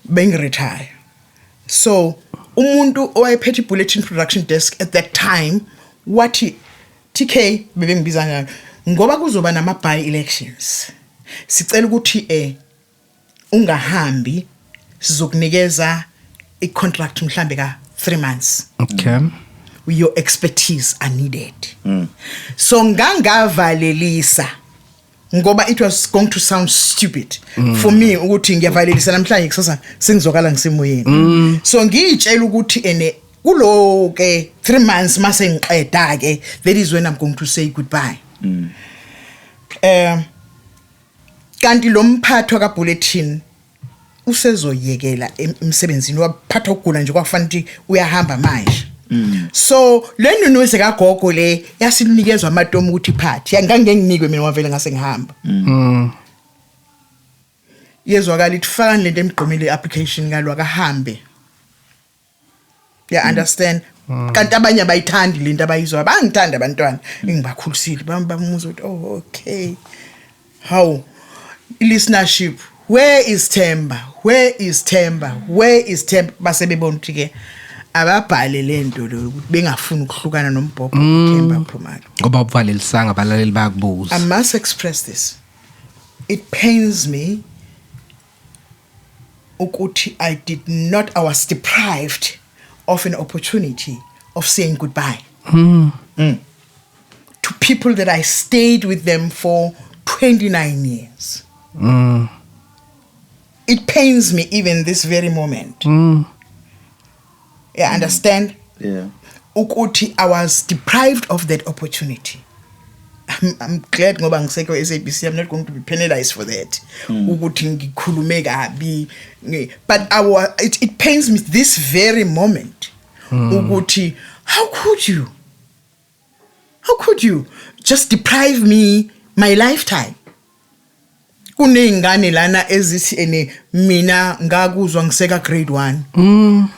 Bengiretire. So umuntu owayephethe bulletin production desk at that time wathi TK bebengibiza ngani ngoba kuzoba nama by elections sicela ukuthi ungahambi sizokunikeza I contract mhlambe ka 3 months. Okay. Your expertise are needed. So ngangavalelisa ngoba it was going to sound stupid for me ukuthi ngiyavalelisa namhlanje kusasa sengizokala ngisemoyeni. So ngiyitshela ukuthi kulo ke 3 months mase ngiqeda ke that is when I'm going to say goodbye. Kanti lo mphathi ka bulletin usezoyekela emsebenzini waphatha ukugula nje kwafanele ukuthi uyahamba manje. So le nunuze kagogo le yasinikezwa amatomu ukuthi phathi yangangenginikwe mina wavele ngase ngihamba. Yezwakala ithfaka lento emgqomile application kalwa kahambe. Yeah, understand. Kanti abanye abayithandi lento abayizwa bangithanda abantwana engibakhulisile bamuza ukuthi oh okay. How listenership, where is Themba basebebona ukuthi ke ababhale lento lo ukuthi bengafuni ukuhlukana noMpopo Themba Khumalo ngoba ubuvalelisanga abalaleli bayakubuza. I must express this. It pains me ukuthi I was deprived of an opportunity of saying goodbye to people that I stayed with them for 29 years. It pains me even this very moment. Yeah, understand? Yeah. Ukuthi I was deprived of that opportunity. I'm glad ngoba ngisekho SABC. I'm not going to be penalized for that. Ukuthi ngikhulume kabi. But it pains me this very moment. Ukuthi how could you just deprive me my lifetime? Kunengane lana ezithi mina ngakuzwa ngiseka grade 1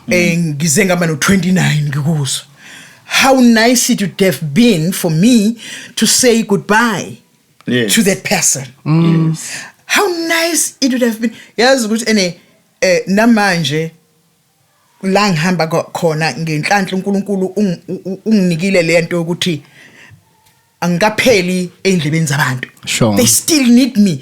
ngize ngaba no 29 ngikuzwa. How nice it would have been for me to say goodbye to that person. Yes. How nice it would have been. Yazi ukuthi namanje la ngihamba khona ngenhlanhla uNkulunkulu unginikile lento ukuthi angikapheli endlebeni zabantu. Sure. They still need me.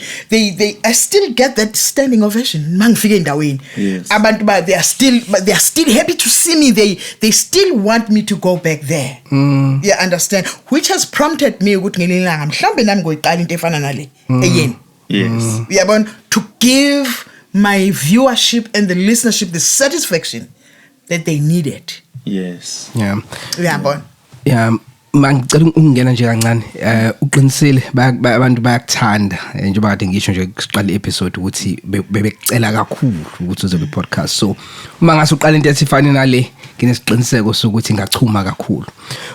I still get that standing ovation mangifike endaweni. Yes. Abantu they are still happy to see me. They still want me to go back there. Yeah, understand, which has prompted me ukuthi ngelinanga mhlambe nami ngoyiqala into efana nale eyeni. Yes. Uyabona, to give my viewership and the listenership the satisfaction that they needed. Yes. Yeah. Uyabona. Yeah. Mangicela ungena nje kancane uqinisile abantu bayakuthanda njengoba kade ngisho nje siqala episode ukuthi bebekucela kakhulu ukuthi uzobe podcast so uma ngase uqala into esifana nale nginesiqiniseko sokuthi ngachuma kakhulu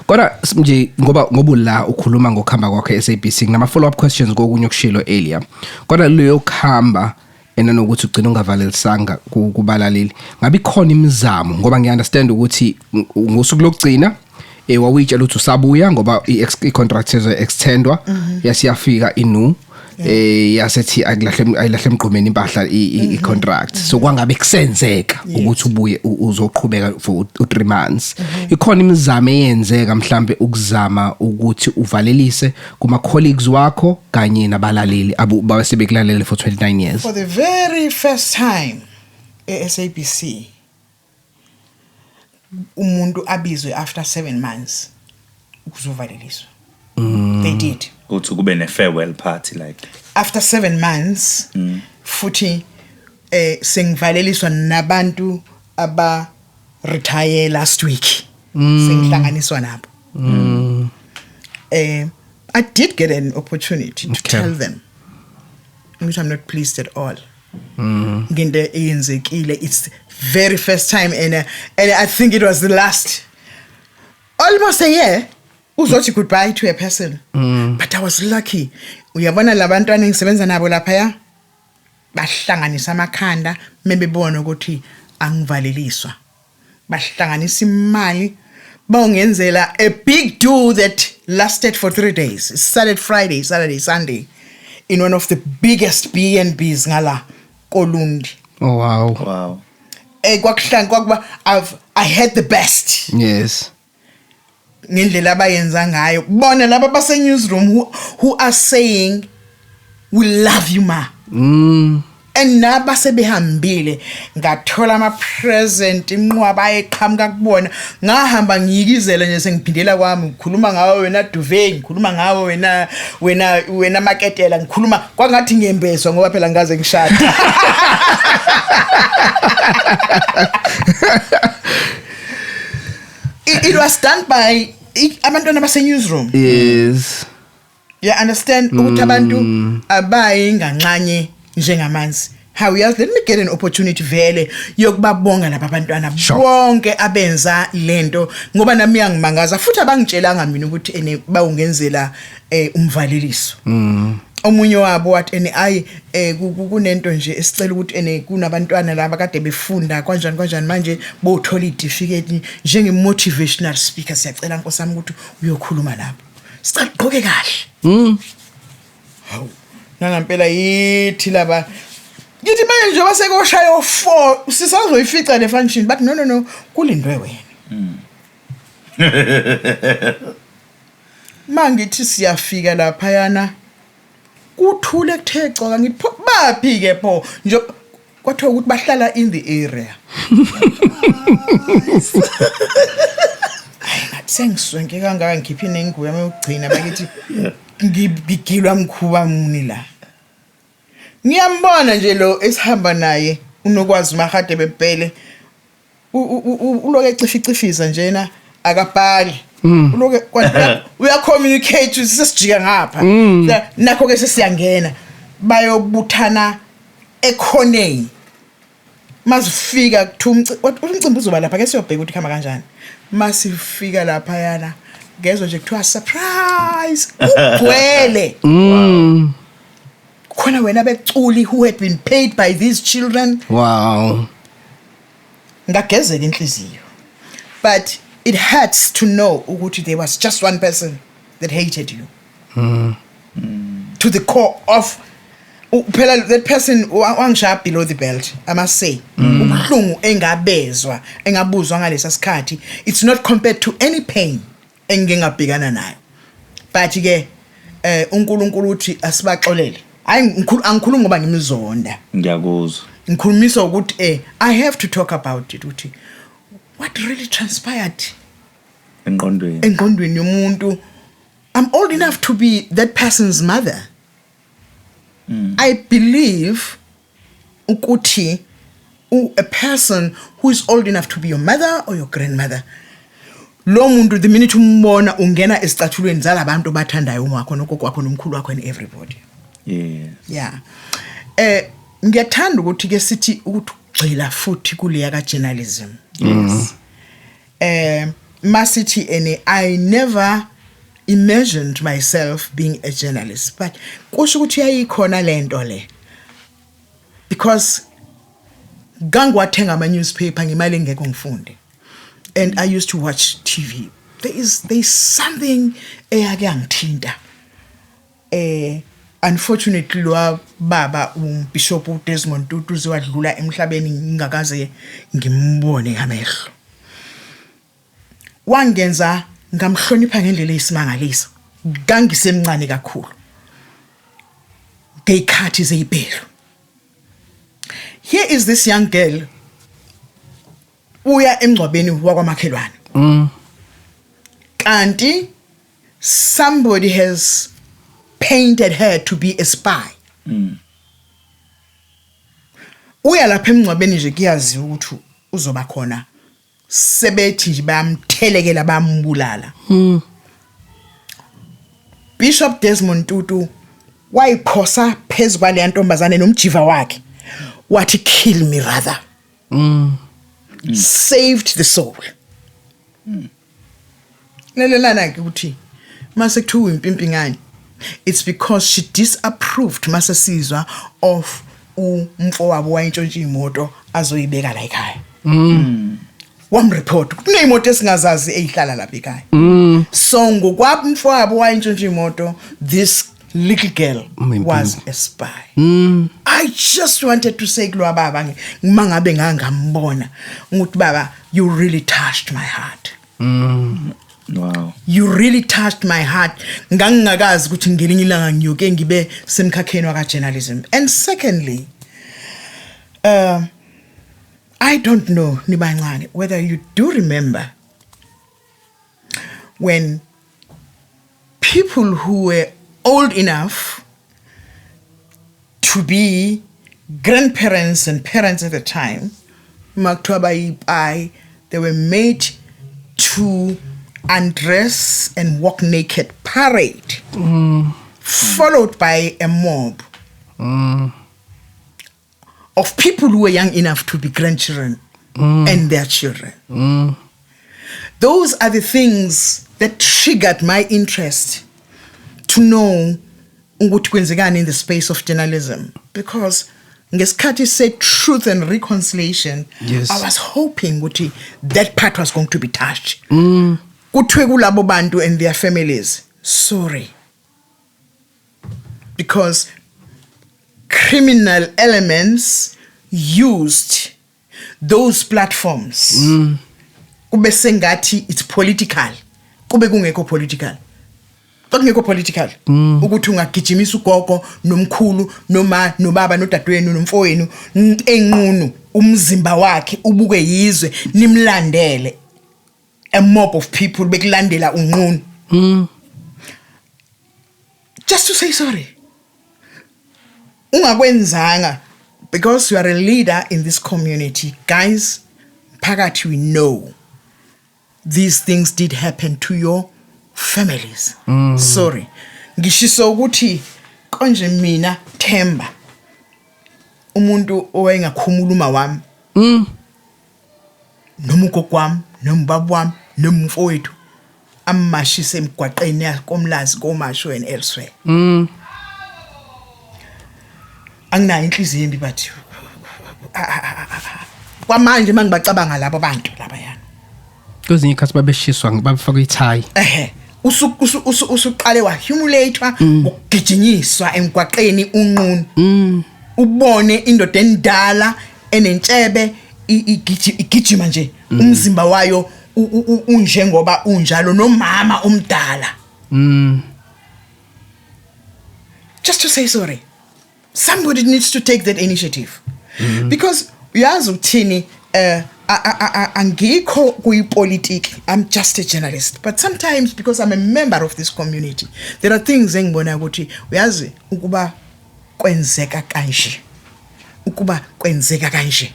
kodwa nje ngoba la ukhuluma ngokuhamba kwakhe SABC kunama follow up questions kokunye okushilo earlier kodwa leyo khamba enanokuthi ugcina ungavalelisanga kubalaleli ngabe khona imizamo ngoba ngiunderstand ukuthi ngosuku lokugcina wawitshela ukuthi usabuya ngoba i-contract extendwa yasiyafika inu yasethi ayilahle emgqomeni impahla i-contract so kwangabe kusenzeka ukuthi ubuye uzoqhubeka for 3 months ikhona imizamo eyenzeka mhlambe ukuzama ukuthi uvalelise kuma colleagues wakho kanye nabalaleli abasebekulalele for 29 years for the very first time SABC umuntu abizwe after 7 months ukuzovaleliswa they did uthi kube ne farewell party like after 7 months futhi sengivaleliswa nabantu aba retire last week sengihlanganiswa nabo I did get an opportunity to tell them which I'm not pleased at all nginde eyenzekile it's very first time and I think it was the last almost a year uzothi goodbye to a person but I was lucky uyabona labantwana engisebenza nabo lapha ya bahlanganisa amakhanda mebebona ukuthi angivaleliswa bahlanganisa imali bawungenzela a big do that lasted for 3 days it started Friday Saturday Sunday in one of the biggest B&Bs ngala Kolundi oh wow kwakuhlanga I had the best yes ngendlela abayenza ngayo bona laba base newsroom who are saying we love you ma and naba sebehambile ngathola ama present inqwaba eqhamuka kubona ngahamba ngiyikizela nje sengiphindela kwami ngikhuluma ngawe wena Duve ngikhuluma ngawe wena Maketela ngikhuluma kwangathi ngiyembeswa ngoba phela ngaze ngishada it was done by abantwana base newsroom yes you understand ukuthi abantu abayinganxanye njengamanzi how yes let me get an opportunity vele yokubabonga laba bantwana bonke abenza lento ngoba nami yangimangaza futhi abangitshelanga mina ukuthi ene bawungenzela umvaleliso omunye wabo wathi ene kunento nje esicela ukuthi ene kunabantwana laba kade befunda kanjani manje bothola certificate njenge motivational speaker siyacela Nkosi yami ukuthi uyokhuluma lapho sicela ugqoke kahle hawu nangempela yithi laba ngithi manje nje basekoshaya 4 sisazoyifica le function but no kulindwe wena mangithi siyafika lapha yana kuthule kuthe coka ngithi baphi ke pho nje kwathiwa ukuthi bahlala in the area sengiswenke kangaka ngikhiphe nengubo yami yokugcina bakithi ngigilwa mkhuba muni la ngiyambona nje lo esihamba naye unokwazi mahade bebhele uloke ecificifisa njena akabhali uloke uya communicate sisijika ngapha nakho ke sesiyangena bayobuthana ekhoneni masifika umcimbi uzoba lapha ke siyobheka ukuthi khama kanjani masifika lapha yana ngezwe nje kuthiwa surprise ugcwele khona wena beculi who had been paid by these children wow ngagezela inhliziyo but it hurts to know ukuthi there was just one person that hated you to the core of phela that person wangishaya below the belt I must say ubhlungu engabezwa engabuzwa ngalesa sikhathi it's not compared to any pain engingabhekana nayo but ke uNkulunkulu uthi asibaxolele angikhulumi ngoba ngimzonda ngiyakuzwa ngikhulumisa ukuthi I have to talk about it uthi what really transpired engqondweni yomuntu I'm old enough to be that person's mother I believe ukuthi a person who is old enough to be your mother or your grandmother lo muntu the minute umbona ungena esicathulweni zalabantu bathandayo umakho nogogo wakho nomkhulu wakho and everybody. Yeah. Ngiyathanda ukuthi ke sithi ukuthi ugxila futhi kuleya ka journalism. Yes. Masithi I never imagined myself being a journalist, but kusho ukuthi yayikhona lento le. Because gangwathenga ama newspaper ngimali engeke ngifunde. And I used to watch TV. There's something eyake angithinta. Unfortunately lo baba uBishop Desmond Tutu uziwadlula emhlabeni ngingakaze ngimbone ngamehlo. Wangenza ngamhlonipha ngendlela eyisimangaliso. Gangisemncane kakhulu. Ngeyikhathi zeyibhelo. Here is this young girl uya emgcwabeni wakwamakhelwane. Kanti somebody has painted her to be a spy. Uya lapha emgcwabeni nje kuyazi ukuthi uzoba khona. Sebethi nje bayamthelekela bambulala. Bishop Desmond Tutu wayiphosa phezulu kwale ntombazane nomjiva wakhe. Wathi kill me rather. Saved the soul. Nelelana ke ukuthi mase kuthiwa impimpingane, it's because she disapproved masesizwa of umfowabo wayintshontsha imoto azoyibeka la ekhaya. Wamreport kuneyimoto esingazazi eyihlala lapha ekhaya. So ngokwabo umfowabo wayintshontsha imoto, this little girl was a spy. I just wanted to say kulo baba mangabe ngangambona ukuthi baba, you really touched my heart. Wow. You really touched my heart. Ngangingakazi ukuthi ngelinye ilanga ngiyoke ngibe semkhakheni waka journalism. And secondly, I don't know nibancane whether you do remember when people who were old enough to be grandparents and parents at the time, they were made to undress and walk naked, parade, followed by a mob of people who were young enough to be grandchildren and their children. Those are the things that triggered my interest to know ukuthi kwenzekani in the space of journalism, because ngesikhathi said truth and reconciliation, yes, I was hoping ukuthi that part was going to be touched. Kuthiwe kulabo bantu and their families, sorry, because criminal elements used those platforms. Kube sengathi it's political, kube kungekho political. Kungekho political ukuthi ungagijimisa ugogo nomkhulu noma nobaba nodadewenu nomfowenu enqunu umzimba wakhe ubuke yizwe nimlandele, a mob of people bekulandela unqunu. Just to say sorry. Ungakwenzanga because you are a leader in this community. Guys, phakathi we know these things did happen to your families. Sorry. Ngishiso ukuthi konje mina Themba umuntu owayengakhumuluma wami. Noma ugogo wami, noma baba wami, noma mfowethu ammashise emgwaqeni yakomlazi komasho and elsewhere. Anginayo inhliziyo embi bathi kwamanje mangibacabanga labo bantu laba yana. Kwezinye ikhathi babeshiswa ngibafaka ithayi. Usuqale wa humiliatewa ukugijinyiswa emgwaqeni unqunu. Ubone indoda endala enentshebe igijima nje umzimba wayo unjengoba unjalo nomama omdala. Just to say sorry. Somebody needs to take that initiative. Because uyazi uthini angikho kuyipolitiki, I'm just a journalist, but sometimes because I'm a member of this community, there are things engibona ukuthi uyazi ukuba kwenzeka kanje, ukuba kwenzeka kanje,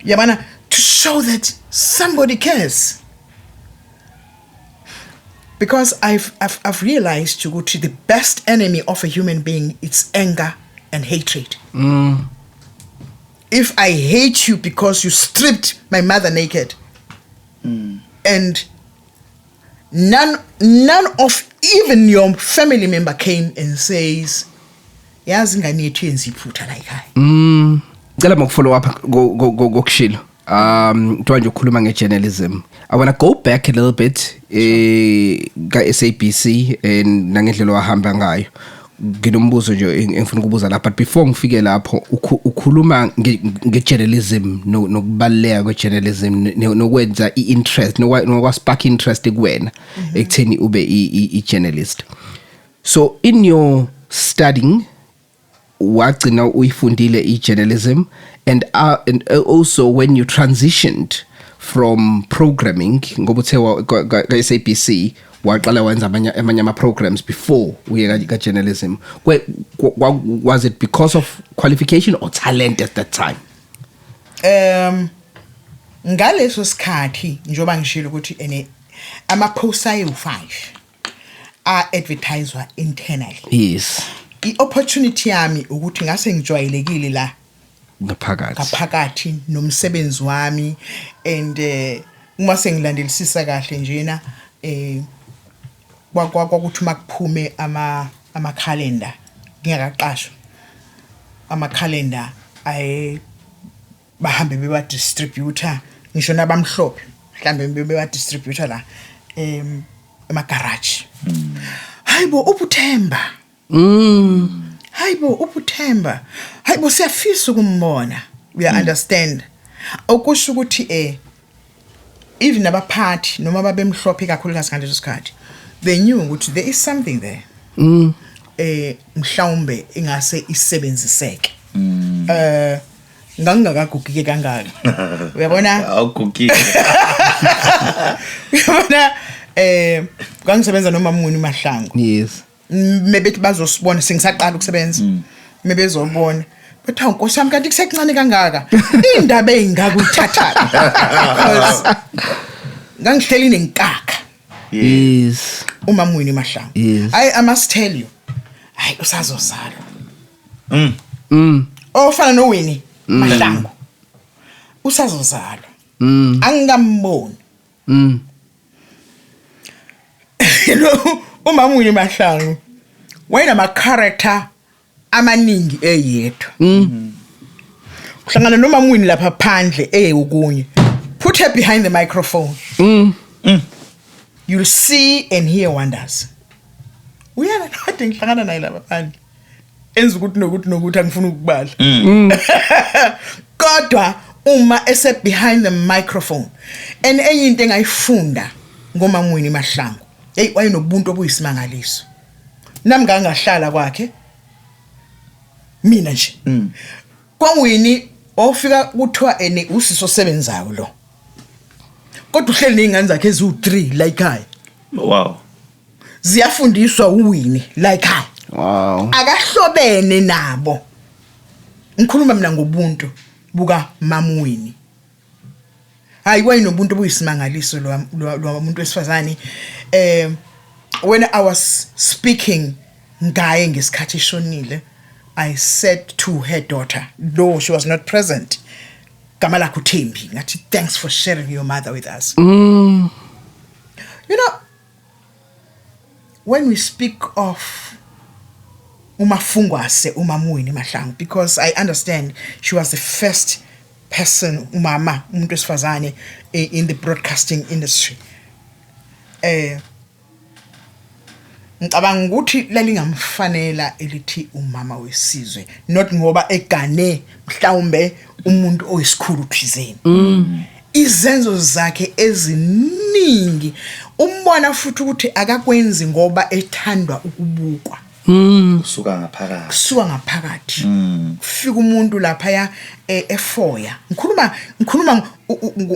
yabana, to show that somebody cares. because I've realized ukuthi the best enemy of a human being is anger and hatred. If I hate you because you stripped my mother naked, and none of even your family member came and says, yazi ingane yethu yenza iphutha la ekhaya. Ngicela follow up ngokushilo. Nje ukhuluma ngejournalism. I want to go back a little bit ka SABC and nangendlela wahamba ngayo. Nginombuzo nje engifuna ukubuza lapha, but before ngifike lapho ukhuluma ngejournalism nokubaleka kwejournalism nokwenza iinterest nokwa spark interest kuwena ekutheni ube i-journalist. So in your studying wagcina uyifundile i-journalism and also when you transitioned from programming ngoba uthe ka SABC waqala wenza amanye ama programs before uye ka journalism. Was it because of qualification or talent at that time? Ngaleso sikhathi njoba ngishilo ukuthi ama posts ayi-5 are advertised internally. Yes. I-opportunity yami ukuthi ngase ngijwayelekile la ngaphakathi nomsebenzi wami and uma sengilandelisisa kahle njena kwakuthi makuphume ama calendar ngingakaqashwa ama calendar bahambe beba distributor ngisho nabamhlophe mhlambe beba distributor la ema garage. Hayibo ubuthemba. Hayibo ubuthemba. Hayibo siyafisa ukumbona. We understand. Okusho ukuthi even abaphathi noma babemhlophe kakhulukazi ngaleso sikhathi they knew ukuthi there is something there. Mhlawumbe ingase isebenziseke. Ngangakagugike kangaka. Uyabona? Awugugike. Uyabona ngangisebenza noma Muni Mahlangu. Yes. Maybe bazosibona sengisaqala ukusebenza. Maybe bezobona. But Nkosi yami kanti kusekuncane kangaka. Indaba engakuthatha. Because ngangihleli nenkakha. Yes. Uma Muni Mahlangu. Yes. I must tell you. Hayi usazozalwa. Ofana no Winnie Mahlangu. Usazozalwa. Angingamboni. Uma Muni Mahlangu wayena character amaningi eyedwa. Kuhlangana noma Muni lapha phandle ukunye. Put her behind the microphone. You'll see and hear wonders. Uyana kade ngihlangana naye lapha phandle. Enza ukuthi angifuni ukubala. Kodwa uma behind the microphone and into engayifunda ngoma Muni Mahlangu wayenobuntu obuyisimangaliso. Nami ngangahlala kwakhe mina nje. KwaWinnie ofika kuthiwa usiso sebenzayo lo. Kodwa uhleli nezingane zakhe ezu3 la ekhaya. Wow. Ziyafundiswa uWinnie la ekhaya. Wow. Akahlobene nabo. Ngikhuluma mina ngobuntu buka Mama Winnie. Hayi wayinobuntu obuyisimangaliso lo umuntu wesifazane. When I was speaking ngaye ngesikhathi eshonile, I said to her daughter, though she was not present, Kamala Kutembi, ngathi thanks for sharing your mother with us. You know, when we speak of Umafungwase, Umamuni Mahlangu, because I understand she was the first person, umama, umuntu wesifazane in the broadcasting industry. Ngicabanga ukuthi lalingamfanela elithi umama wesizwe, not ngoba egane mhlawumbe umuntu oyisikhulu thizeni. Izenzo zakhe eziningi umbona futhi ukuthi akakwenzi ngoba ethandwa ukubukwa. Kusuka ngaphakathi. Kufika umuntu lapha ya efoya. Ngikhuluma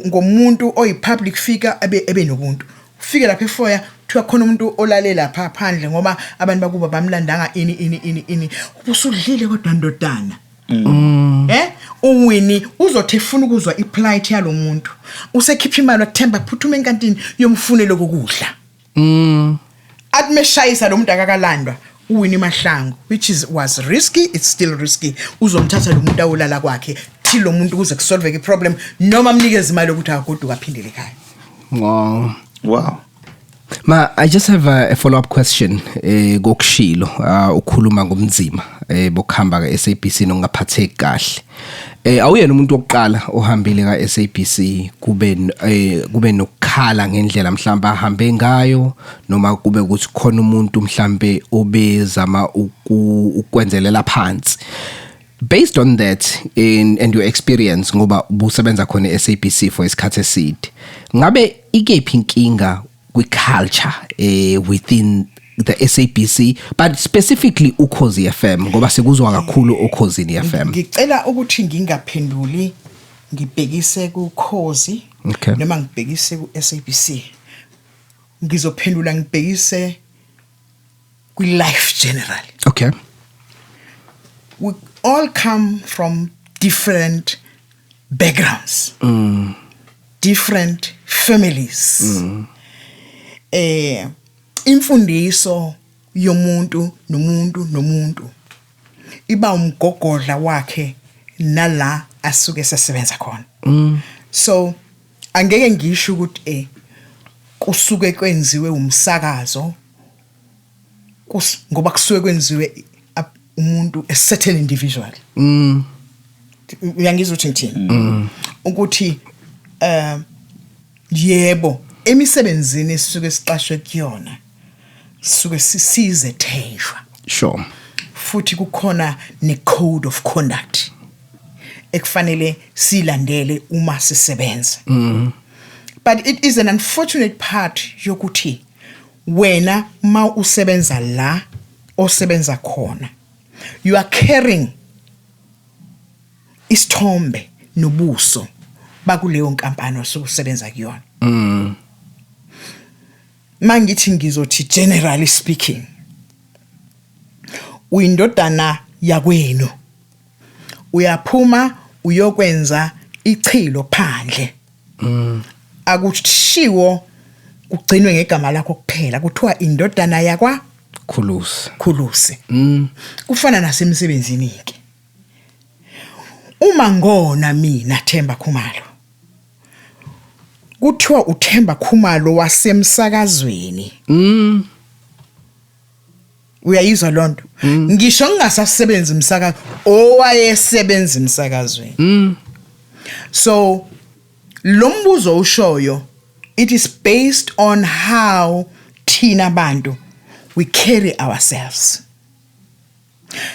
ngomuntu oyi public figure ebe nobuntu. Ufike lapha efoya kuthiwa khona umuntu olalela lapha phandle ngoba abantu bakuba bamlandanga ini ubusudlile kodwa ndodana. uWinnie uzothi efuna ukuzwa iplight yalomuntu usekhipha imali wathemba phuthuma enkantini yomfunelo kokudla athi meshayisa lo muntu akakalandwa uWinnie Mahlangu which was risky, it's still risky. Uzomthatha lo muntu awulala kwakhe thi lo muntu kuze kusolve ke problem noma amnikeze imali ukuthi akagoduka aphindele ekhaya. Wow. I just have a follow-up question ngokushilo ukhuluma ngomzima bokuhamba ka SABC nongaphatheki kahle. Awuyena umuntu wokuqala ohambile ka SABC kube nokukhala ngendlela mhlamba ahambe ngayo noma kube ukuthi khona umuntu mhlambe obezama ukwenzelela phansi. Based on that and your experience ngoba ubusebenza khona eSABC for isikhathi eside, ngabe ikephi inkinga kwi-culture within the SABC but specifically uKhozi FM ngoba sikuzwa kakhulu uKhozini FM? Ngicela ukuthi ngingaphenduli ngibhekise kuKhozi noma ngibhekise kuSABC. Ngizophendula ngibhekise kwi-life generally. Okay. We all come from different backgrounds, different families. Imfundiso yomuntu nomuntu iba umgogodla wakhe nala asuke sesebenza khona. So angeke ngisho ukuthi kusuke kwenziwe umsakazo ngoba kusuke kwenziwe umuntu a certain individual. Uyangizwa ukuthi ukuthi yebo emisebenzini sisuke siqashwe kuyona sisuke sisize thenjwa. Sure. Futhi kukhona ne code of conduct ekufanele silandele uma sisebenza. But it is an unfortunate part yokuthi wena ma usebenza la osebenza khona you are carrying isithombe nobuso bakuleyo nkampani osukusebenza kuyona. Mangithi ngizothi generally speaking uyindodana yakwenu uyaphuma uyokwenza ichilo phandle akushiwo kugcinwe ngegama lakho kuphela kuthiwa indodana yakwa Khulusi. Kufana nasemsebenzini ke uma ngona mina Themba Khumalo kuthiwa uThemba Khumalo wasemsakazweni. Uyayizwa lonto ngisho ngingasasebenza umsakazo owayesebenza umsakazweni. So lo mbuzo ushoyo it is based on how thina bantu we carry ourselves.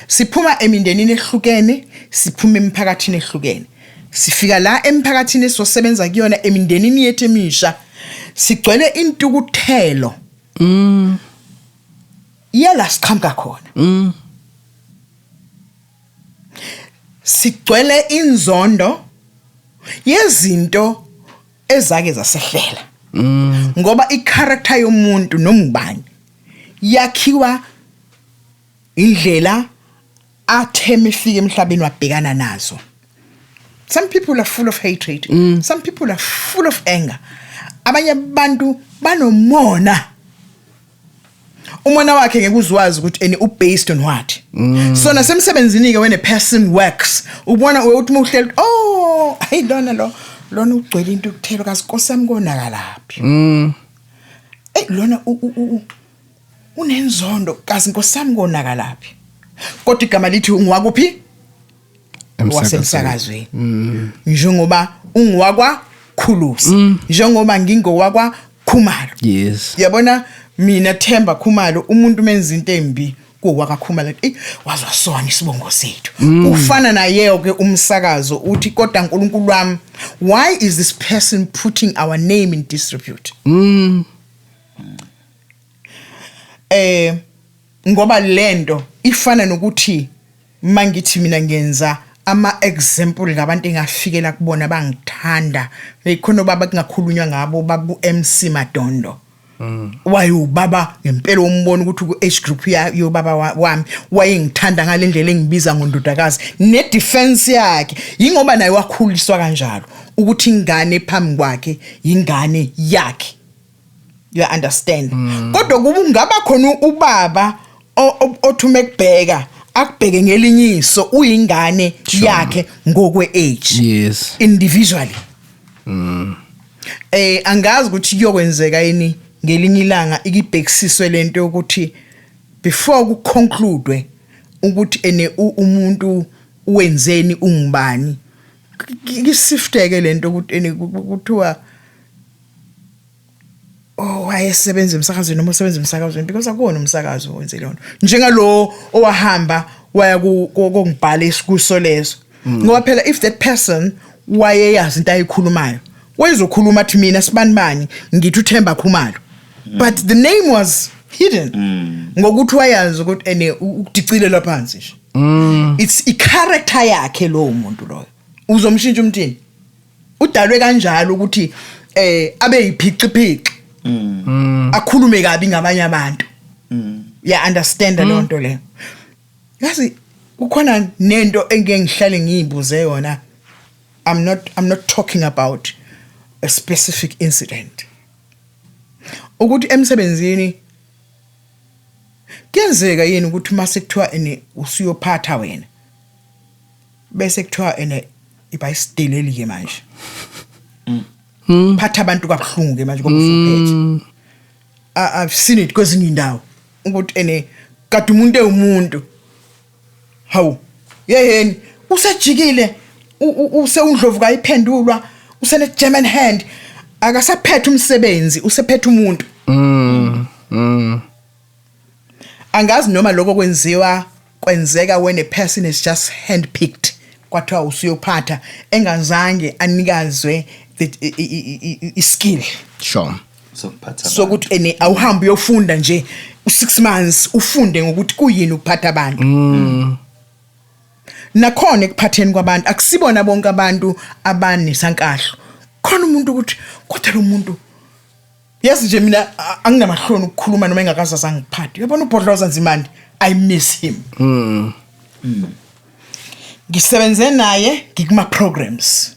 Siphuma emindenini ehlukene, siphuma emphakathini ehlukene. Sifika la emphakathini esosebenza kuyona emindenini yethu emisha sigcwele intukuthelo. Yela siqhamuka khona. Sigcwele inzondo yezinto ezake zasehlela. Ngoba i-character yomuntu noma ubani yakhiwa indlela atheme ifike emhlabeni wabhekana nazo. Some people are full of hatred. Some people are full of anger. Abanye abantu banomona. Umona wakhe ngekuzwazi ukuthi based on what. So nasemsebenzini ke when a person works, ubona uthi uhleli I don't know lona ugcwele into ukuthelo kaSinkosami konakalaphi. Lona unenzondo kaSinkosami konakalaphi. Kodwa igama lithi ungwakuphi? Wasemsakazweni. Njengoba ungwakwa Khulusi. Njengoba ngingowakwa Khumalo. Yes. Yabona mina Themba Khumalo umuntu menza into embi kuwaka Khumalo wazwa sona isibongo sethu. Ufana naye ke umsakazo uthi kodwa uNkulunkulu wami why is this person putting our name in disrepute? Ngoba lento ifana nokuthi mangithi mina ngenza ama example ngabantu engafikela kubona bangithanda ekhona baba kungakhulunywa ngabo babu MC Madondo. Wayo baba ngempela umbona ukuthi ku age group yo baba wami wayengithanda ngalendlela engibiza ngondodakazi ne defense yakhe ingoba naye wakhuliswa kanjalo ukuthi ingane phambi kwakhe ingane yakhe. You understand? Kodwa kungaba khona ubaba othume kubheka akubheke ngelinyiso uyingane yakhe ngokwe age. Yes. Individually. Angazi ukuthi kuyokwenzeka yini ngelinye ilanga ikibhekisiswe lento ukuthi before ku conclude ukuthi umuntu wenzeni ungubani kisifteke lento ukuthi kuthiwa wayesebenza emsakazweni noma usebenza emsakazweni because akuwona umsakazo wenze lona njengalo owahamba waya kokungibhala isikuso leso ngoba phela if that person wayeyazi into ayikhulumayo wayezokhuluma athi mina sibanibani ngithi uThemba Khumalo but the name was hidden ngokuthi wayazi ukuthi ukudicilela phansi nje it's a character yakhe lo muntu loyo uzomshintsha umthini udalwe kanjalo ukuthi abe yiphiciphici akhulume kabi ngabanye abantu ya understand lo nto le yazi kukhona nento engeke ngihlale ngiyibuze yona I'm not talking about a specific incident ukuthi emsebenzini kuyenzeka yini ukuthi mase kuthiwa usiyophatha wena bese kuthiwa ibayisdeleli ke manje phatha abantu kabuhlungu ke manje ngokufuphethe I've seen it kwezinye indawo ukuthi kade umuntu hawu yeheni usejikile useundlovu kayiphendulwa usene German hand akasaphethe umsebenzi usephethe umuntu angazi noma lokho kwenzeka when a person is just handpicked kwathiwa usiyophatha engazange anikazwe iskill sure sokuphatha ukuthi awuhambe uyofunda nje u6 months ufunde ngokuthi kuyini ukuphatha abantu nakhona ekuphatheni kwabantu akusibona bonke abantu abanisankahlo khona umuntu ukuthi kodwa lo muntu yazi nje mina anginamahloni ukukhuluma noma engakaza sangiphatha uyabona uBhodloza Nzimande I miss him ngisebenze naye ngikuma programs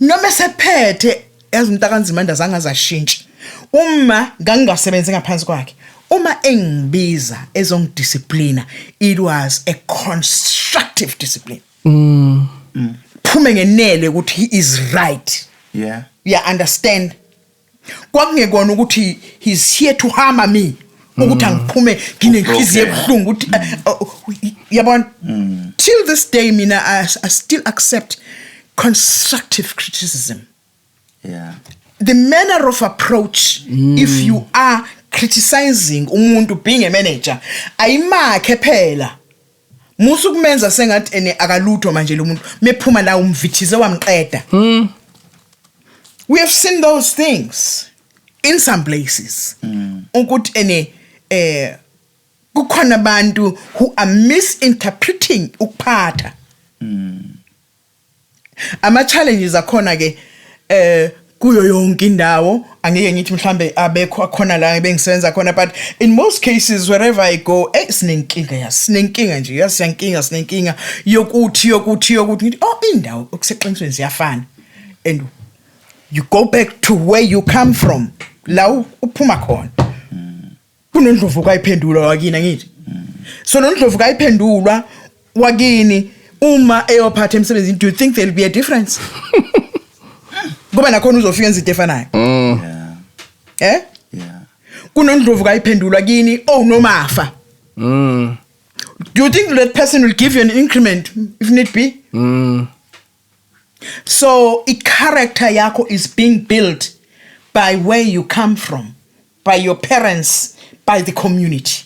noma sephethe yazi umuntu akanzimanda zangazashintsha uma ngangasebenze ngaphansi kwakhe uma engibiza ezongidisciplina it was a constructive discipline phume ngenele ukuthi he is right yeah understand kwakungekona ukuthi he's here to harm me ukuthi angiphume nginenhliziyo ebuhlungu ukuthi yabona till this day mina I still accept constructive criticism the manner of approach if you are criticizing umuntu being a manager ayimakhe phela musu kumenza sengathi akalutho manje lo muntu mephuma la umvithize wamqeda we have seen those things in some places ukuthi kukhona abantu who are misinterpreting ukuphatha ama challenges akhona ke kuyo yonke indawo angeke ngithi mhlambe abekho khona la bengisebenza khona but in most cases wherever I go sinenkinga nje sinenkinga yokuthi ngithi indawo okuseqinisweni ziyafana and you go back to where you come from la uphuma khona kunondlovu kayiphendulwa wakini ngithi so nondlovu kayiphendulwa wakini uma eyophatha emsebenzini do you think there'll be a difference ngoba nakhona uzofika into efanayo kunondlovu kayiphendulwa kini nomafa do you think that person will give you an increment if need be so a character yakho is being built by where you come from by your parents by the community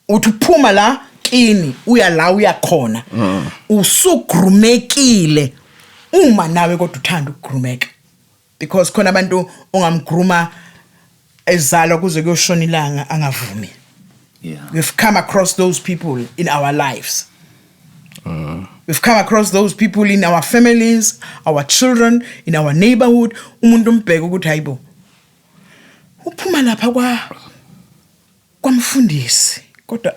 uthuma la kini uyakhona usugrumekile uma nawe kodwa uthanda ukugrumeka because khona abantu ongamgruma ezalwa kuze kuyoshona ilanga angavumi we've come across those people in our lives we've come across those people in our families our children in our neighborhood umuntu umbheka ukuthi hayibo uphuma lapha kwamfundisi kodwa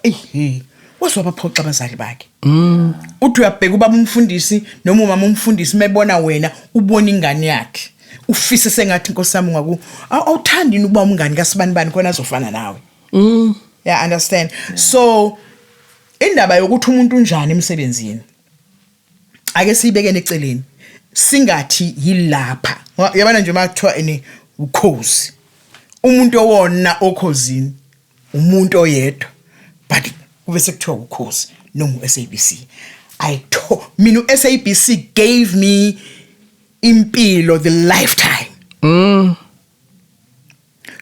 wazwabaphoxa abazali bakhe uthi uyabheka ubaba umfundisi noma umama umfundisi mebona wena ubona ingane yakhe ufise sengathi inkosi yami ngaku awuthandi ukuba umngani kaSibani bani khona azofana nawe. Yeah, understand. So indaba yokuthi umuntu unjani emsebenzini ake sibekene eceleni singathi yilapha yabana nje makuthiwa ukhozi umuntu owona okhosini umuntu oyedwa but kube sekuthiwa ukhozi no SABC mina SABC gave me impilo the lifetime.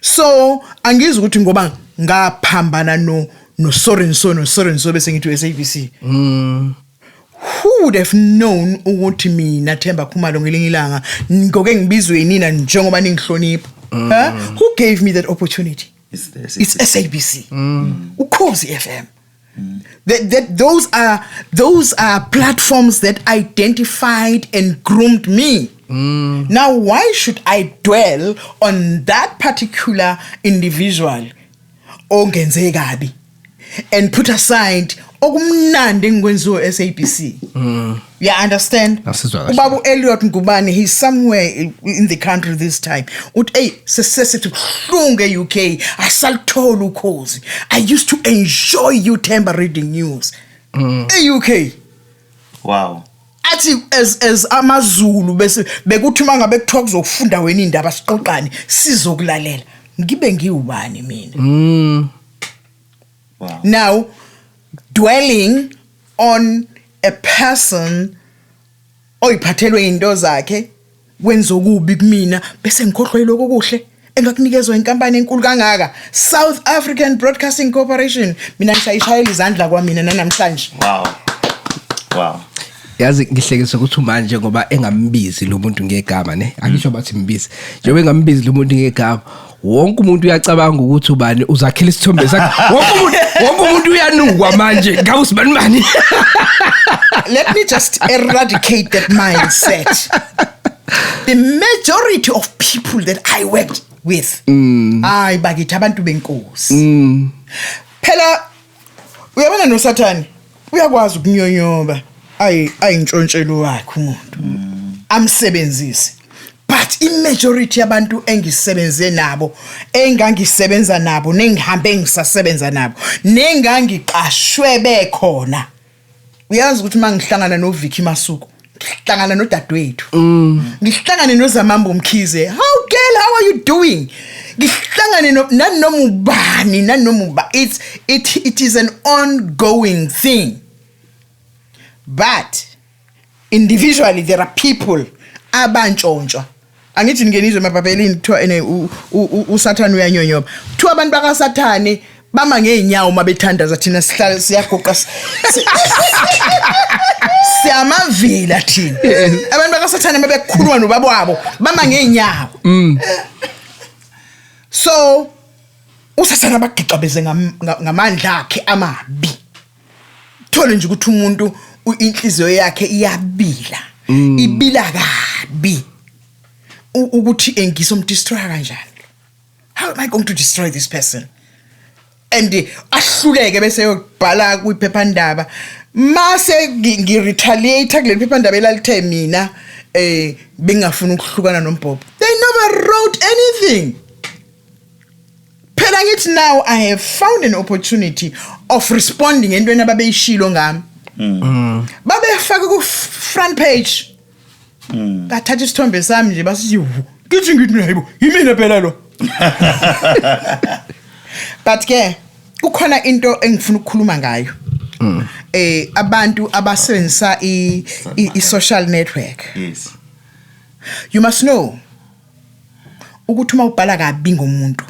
So angizwe ukuthi ngoba ngaphambana no Sorenso bese ngithi SABC. Who would have known ukuthi mina Themba Khumalo ngelinye ilanga ngoke ngibizwe nina njengoba ningihlonipha? Who gave me that opportunity? It's SABC. Ukhozi FM. Those are platforms that identified and groomed me. Now, why should I dwell on that particular individual ongenze kabi and put aside okumnandi engikwenziwe SABC? You understand? Ubaba Elliot Ngubane, he's somewhere in the country this time. Hey, sesesithi kuhlunge UK asalithola ukhozi. I used to enjoy you Themba reading news. UK. Wow. Athi as amaZulu bese bekuthi mangabe kuthiwa kuzokufunda wena indaba siqoqani sizokulalela ngibe ngiwubani mina. Wow. Now dwelling on a person oyiphathelwe into zakhe wenza okubi kumina bese ngikhohlwe lokho kuhle engakunikezwe inkampani enkulu kangaka South African Broadcasting Corporation mina ngishayishayela izandla kwamina namhlanje. Wow. Yazi ngihlekisa ukuthi manje ngoba engambizi lo muntu ngegama ne angisho bathi mbizi njengoba engambizi lo muntu ngegama wonke umuntu uyacabanga ukuthi ubani uzakhela isithombe sakhe wonke umuntu uyanukwa manje ngabe usibani bani. Let me just eradicate that mindset. The majority of people that I worked with ay bakithi abantu benkosi phela uyabona noSathane uyakwazi ukunyonyoba ayintshontshelwe wakhe umuntu amsebenzisi but imajority yabantu engisebenze nabo engangisebenza nabo nengihambe ngisasebenza nabo nengangiqashwe bekhona uyazi ukuthi mangihlangana noVicky Masuku ngihlangana noDadewethu ngihlangane noZamambo Mkhize how girl how are you doing ngihlangane nanomubani it is an ongoing thing. But individually there are people abantshontshwa angithi ngenizwe emabhabhelini kuthiwa uSathane uyanyonyoba kuthiwa abantu bakaSathane bama ngeenyawo mabethandaza thina sihlala siyagoqa siyamavila thina abantu bakaSathane mabekhuluma nobaba wabo bama ngeenyawo. So uSathane abagixabeze ngamandla akhe amabi thole nje ukuthi umuntu inhliziyo yakhe iyabila ibila kabi ukuthi engisomdestroy kanjani. How am I going to destroy this person? And ahluleke bese yobhala kwiphephandaba mase ngiretaliate kule phephandaba elalithe mina bengafuna ukuhlukana noMbhobho. They never wrote anything. Phela ngithi now I have found an opportunity of responding entweni ababeyishilo ngami. Babefaka ku front page. Bathatha isithombe sami nje basithi ngithi hayibo yimina phela lo. But ke kukhona into engifuna ukukhuluma ngayo. Abantu abasebenzisa i-social network. Yes. You must know ukuthi uma ubhala kabi ngomuntu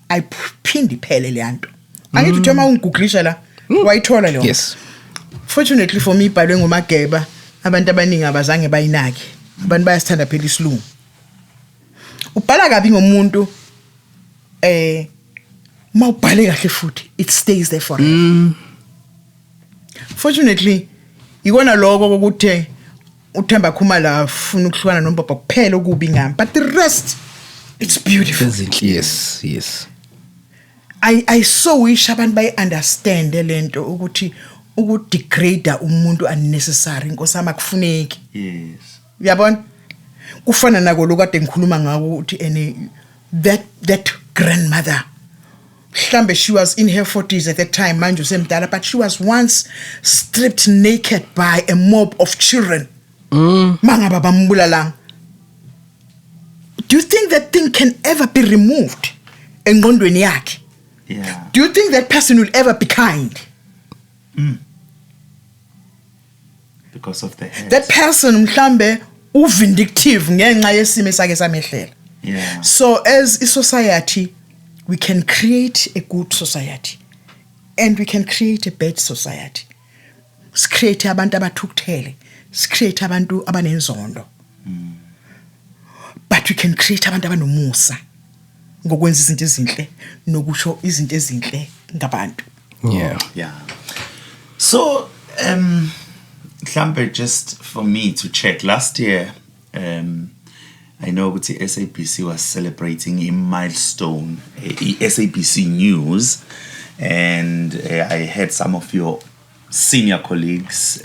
ayiphindi iphele le nto. Angithi uthi uma ungigooglisha la wayithola leyo. Yes. Fortunately for me ibhalwe ngoMageba abantu abaningi abazange bayinake. Abantu bayasithanda phela isilungu. Ubhala kabi ngomuntu mawubhale kahle futhi it stays there forever. Fortunately ikona lokho ukuthi uThemba Khumalo afuna ukuhlukana noMbhobho kuphela okubi ngami but the rest it's beautiful. Yes. I so wish abantu bayi understand lento ukuthi ukudegrade umuntu unnecessary inkosi amakufuneki. Yes. Uyabona? kufana nako lokade ngikhuluma ngako uthi that grandmother mhlambe she was in her 40s at that time manje usemdala, but she was once stripped naked by a mob of children. Mangaba bambulalang. Do you think that thing can ever be removed engqondweni yakhe? Yeah. Do you think that person will ever be kind? Because of the head. That person mhlambe uvindictive ngenxa yesimo sakhe samehlela. Yeah. So as a society, we can create a good society and we can create a bad society. Create abantu abathukuthele, create abantu abanenzondo. But we can create abantu abanomusa ngokwenza izinto ezinhle nokusho izinto ezinhle ngabantu. Yeah. So, mhlambe just for me to check, last year, I know ukuthi SABC was celebrating a milestone, SABC News, and I had some of your senior colleagues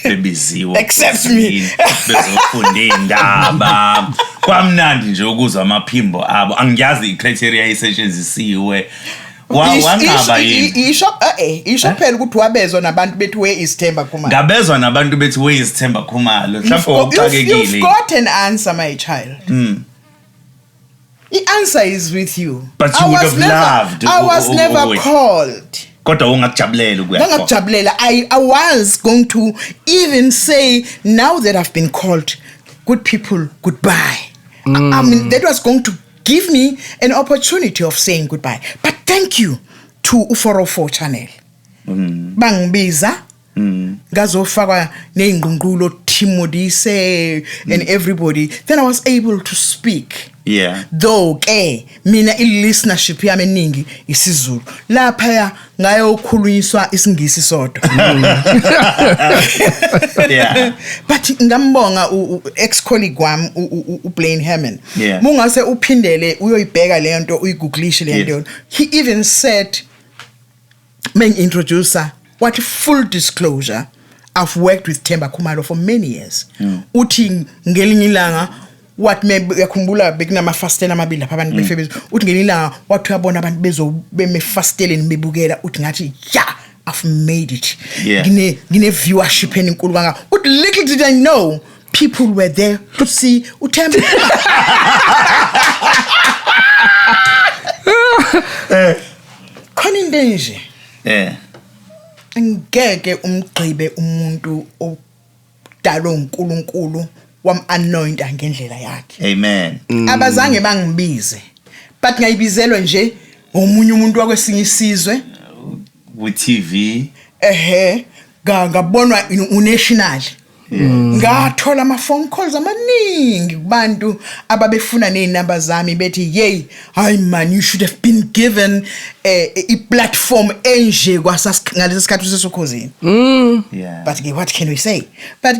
bebiziwe Except me. bezofunda indaba kwamnandi nje ukuzwa amaphimbo abo, angiyazi icriteria esetshenzisiwe wangaba yini isho phela ukuthi wabezwa nabantu bethu where is Themba Khumalo. ngabezwa nabantu bethu where is Themba Khumalo mhlawumbe You've uxakekile got an answer, my child. The answer is with you. But you would have loved I was never called. kodwa ungakujabulela ukuya Ngangakujabulela. I was going to even say, now that I've been called, good people, goodbye. I mean, that was going to give me an opportunity of saying goodbye. But thank you to U404 channel. Bangibiza. Ngazofakwa neingqungqulo Timodise and everybody. Then I was able to speak. Yeah. Though ke mina listenership yami eningi isiZulu lapha ngayokhulunyiswa isingisi sodwa. Yeah. But ngambonga ex colleague wami uBlaine Herman. Yeah. Mungase uphindele uyoyibheka le nto uyigooglish le nto. He even said main introducer, what full disclosure, I've worked with Themba Khumalo for many years. Uthi ngelinye ilanga what maybe yakhumbula bekunama fastela amabili lapha abantu befebe uthi ngelinye ilanga wathi uyabona abantu beme fasteleni bebukela uthi ngathi yeah, I've made it. Yeah. Gine viewership enkulu kanga. Uthi little did I know people were there to see uThemba. Khona into nje. Yeah. Ngeke umgqibe umuntu odalwe uNkulunkulu wam-anointa ngendlela yakhe. Amen. Abazange bangibize, but ngayibizelwe nje omunye umuntu wakwesinye isizwe With TV. ngabonwa unational. Ngathola ama-phone calls amaningi kubantu ababefuna nezinamba zami bethi yey hayi man, you should have been given a platform enje ngalesi sikhathi sesokhosini. Yeah. But what can we say? But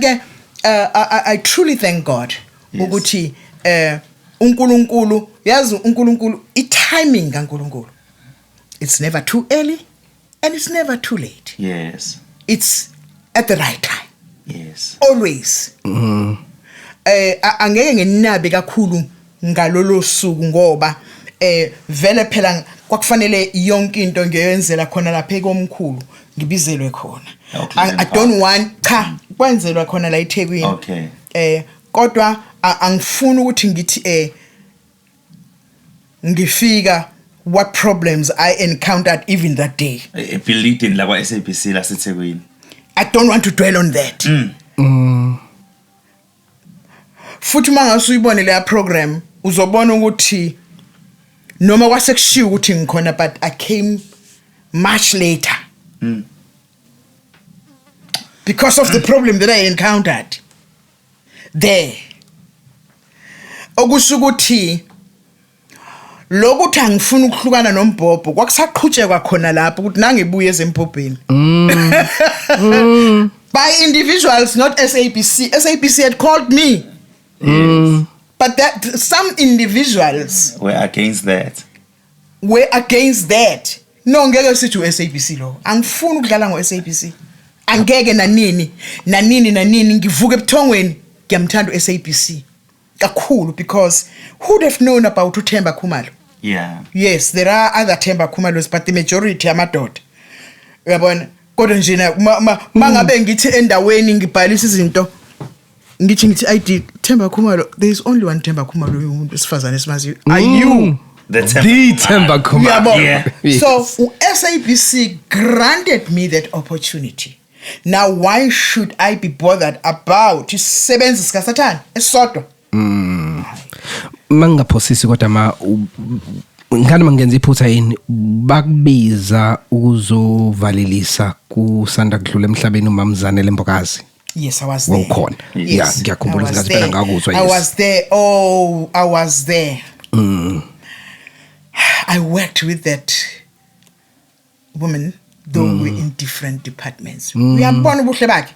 I truly thank God ukuthi uNkulunkulu yazi uNkulunkulu itiming kaNkulunkulu. It's never too early and it's never too late. Yes. It's at the right time. Yes. Always. Angeke ngenabe kakhulu ngalolo suku ngoba vele phela kwakufanele yonke into ngiyenzela khona lapha ekomkhulu ngibizelwe khona. I don't want kwenzelwa khona la eThekwini. Okay. Kodwa angifuni ukuthi ngithi ngifika what problems I encountered even that day. Building la kwa SABC la seThekwini. I don't want to dwell on that. Futhi mangase uyibone le program uzobona ukuthi noma kwasekushiya ukuthi ngikhona, but I came much later. Because of the problem that I encountered there. Okusho ukuthi lokuthi angifuni ukuhlukana noMbhobho kwakusaqhutshekwa khona lapho ukuthi nangibuye eZempobheni. By individuals, not SABC. SABC had called me. But that some individuals were against that. No, ngeke sithi uSABC lo. Angifuni ukudlala ngoSABC. Angeke nanini ngivuka ebuthongweni ngiyamthanda uSABC. kakhulu because who would have known about uThemba Khumalo? Yeah. Yes, there are other Themba Khumalos, but the majority amadoda. Uyabona? Kodwa nje mangabe ngithi endaweni ngibhalisa izinto ngithi ID Themba Khumalo, there is only one Themba Khumalo umuntu esifazane esimaziyo. Are you The Themba Khumalo? Uyabona? Yeah. Yes. So SABC granted me that opportunity. Now why should I be bothered about isebenza sikaSathana esodwa? Mangaphosisi kodwa ngani mangenza iphutha yini bakubiza ukuzovalelisa kusanda kudlula emhlabeni uMamzane Lembokazi. Yes, I was there. Wawukhona. Yeah, ngiyakhumbula I was izinkathi phela ngakuzwa. I was there. Oh, I was there. I worked with that woman, though we're in different departments. Uyabona ubuhle bakhe.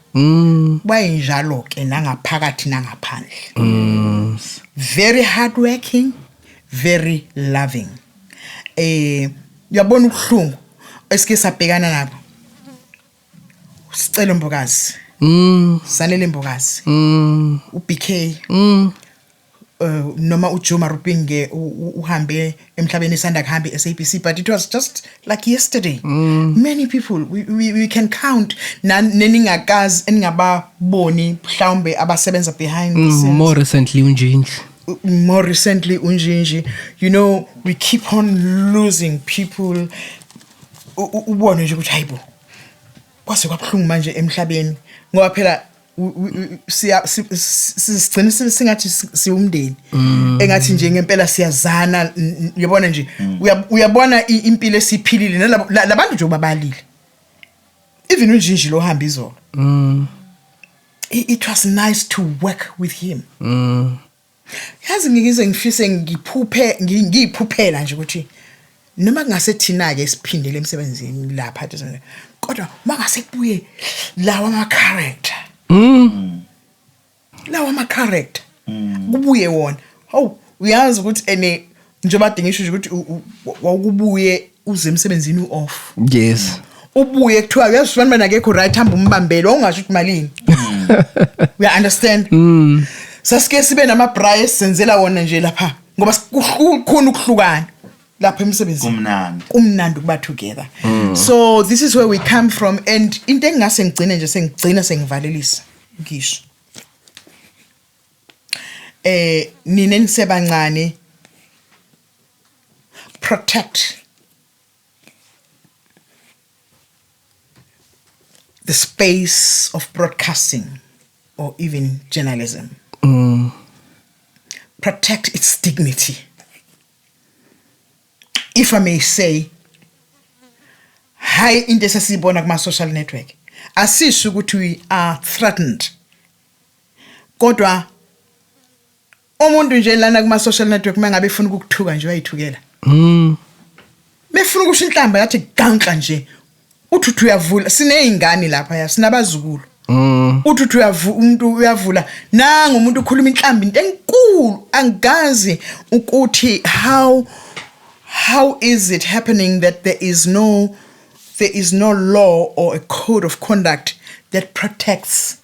Bayinjalo ke nangaphakathi nangaphandle. Very hardworking, very loving. Uyabona ubuhlungu esike sabhekana nabo. Sicelo Mbokazi. Sanele Mbokazi. uBK. Noma uJoe Marupinge uhambe emhlabeni esanda kuhambe SABC, but it was just like yesterday. Many people we can count neningakazi eningababoni mhlawumbe abasebenza behind the scenes. More recently unjinji. You know, we keep on losing people. Ubone nje ukuthi hayibo kwase kwabuhlungu manje emhlabeni ngoba phela sigcina singathi siumndeni engathi nje ngempela siyazana. Uyabona nje uyabona impilo esiphilile labantu nje babalile, even unjinji lo hamba izolo. It was nice to work with him. Yazi ngikize ngifise ngiyiphuphela nje ukuthi noma kungase thina ke siphindele emsebenzini lapha kodwa mangase kubuye lawa ama character kubuye wona. Uyazi ukuthi njengoba dingisho ukuthi wawukubuye uze emsebenzini off. Yes. Ubuye kuthiwa uyasifana mina ngekho right hamba umbambele ungasho ukuthi malini. We understand. Sasike sibe nama-braai esenzela wona nje lapha ngoba kukhona ukuhlukana lapha emsebenzini. Kumnandi ukuba together. So this is where we come from, and into engase ngigcine nje sengivalelisa ngisho. Nina nisebancane, protect the space of broadcasting or even journalism. Protect its dignity. If I may say, high into sesibona kuma social network asisho ukuthi we are threatened, kodwa umuntu nje lana kuma social network mangabe efuna ukukuthuka nje uyayithukela. Befuna ukusho inhlamba yathi ganqa nje uthi uyavula, sineyingane lapha ya sinabazukulu. Uthi umuntu uyavula nanga umuntu ukhuluma inhlamba into enkulu angazi ukuthi how is it happening that there is no law or a code of conduct that protects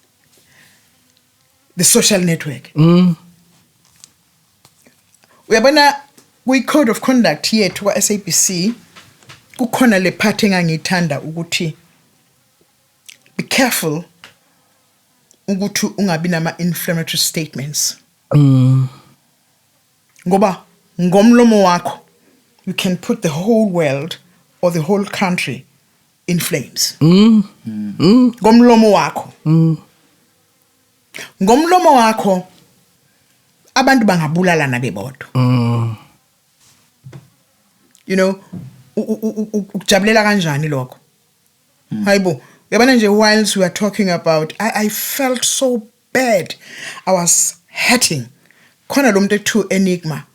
the social network. Uyabona kwi code of conduct yethu kwa SABC kukhona le part engangithanda ukuthi be careful ukuthi ungabi nama inflammatory statements. Ngoba ngomlomo wakho you can put the whole world or the whole country in flames. Ngomlomo wakho. Ngomlomo wakho abantu bangabulalana bebodwa. You know, ukujabulela kanjani lokho? Hayibo, yabona nje whilst we are talking about, I felt so bad. I was hurting. Khona lo muntu ethu Enigma.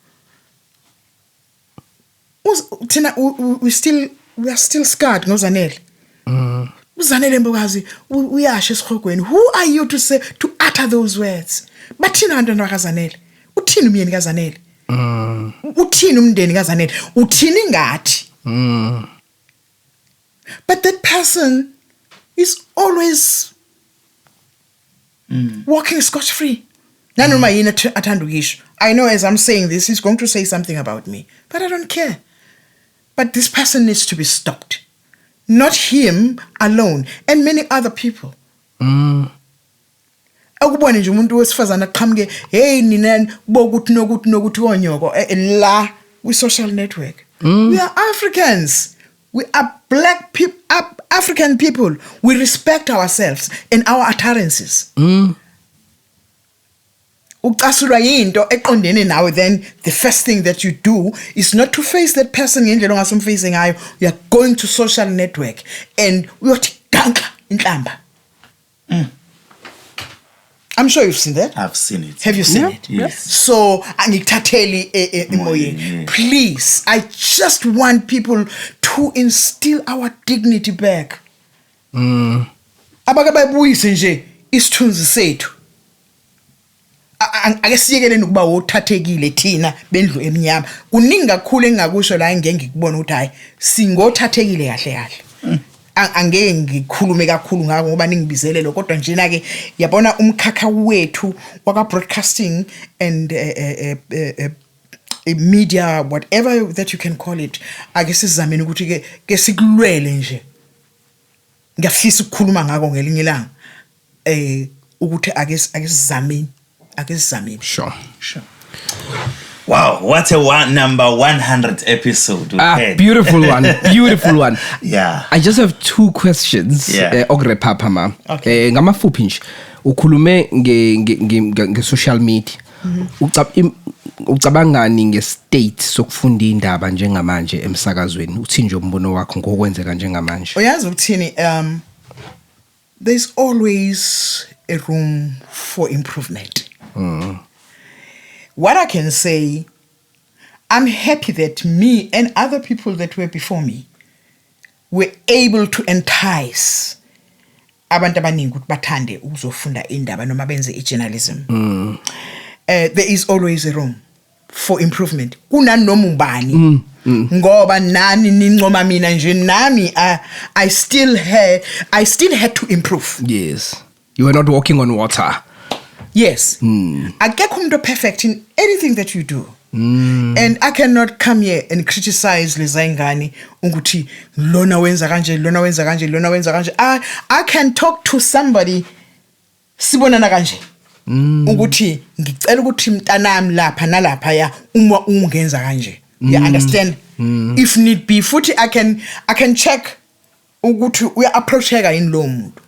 We are still scarred ngoZanele. uZanele Mbokazi uyasho esikhogweni. Who are you to utter those words? Bathina abantwana bakaZanele. Uthini umyeni kaZanele? Uthini umndeni kaZanele? Uthini ngathi? But that person is always walking scotch free. Nanoma yini athanda ukisho. I know as I'm saying this, he's going to say something about me, but I don't care. But this person needs to be stopped. Not him alone, and many other people. Akubone nje umuntu wesifazana aqhamuke, hey nina bokuthi nokuthi onyoko la we social network. We are Africans. We are black people, African people. We respect ourselves and our utterances. Ucasulwa yinto eqondene nawe, then the first thing that you do is not to face that person ngendlela ongasumfacing ngayo. You are going to social network and uyothi ganka inhlamba. I'm sure you've seen that. I've seen it. Have you seen it? Yes. So, angikuthatheli emoyeni. Please, I just want people to instill our dignity back. Abakabuyise nje isithunzi sethu. Ake siyekeleni ukuba wothathekile thina bendlu emnyama. Kuningi kakhulu engakusho la ngeke ngikubona ukuthi hayi singothathekile kahle kahle. Angeke ngikhulume kakhulu ngako ngoba ningibizelelo, kodwa njena ke yabona umkhakha wethu waka broadcasting and media, whatever that you can call it, ake sizameni ukuthi ke sikulwele nje. Ngiyafisa ukukhuluma ngako ngelinye ilanga ukuthi ake sizameni. Sure. Wow, what a number 100 episode we had. Beautiful one. Yeah. I just have 2 questions. Yeah. Ogre papa ma. Okay. Ngamafuphi nje. Ukhulume nge social media. Ucabangani nge-state sokufunda indaba njengamanje emsakazweni? Uthi nje umbono wakho ngokwenzeka njengamanje. Uyazi ukuthini, there's always a room for improvement. What I can say, I'm happy that me and other people that were before me were able to entice abantu abaningi ukuthi bathande ukuzofunda indaba noma benze journalism. There is always a room for improvement. Kunanoma ubani. Ngoba nani nincoma mina nje nami I still had to improve. Yes. You were not walking on water. Yes. Akekho umuntu perfect in anything that you do. And I cannot come here and criticize lezayingane ukuthi lona wenza kanje. I can talk to somebody sibonana kanje. Ukuthi ngicela ukuthi mntanami lapha nalapha ya uma ungenza kanje. You understand? If need be futhi I can check ukuthi uya approacheka in lo muntu.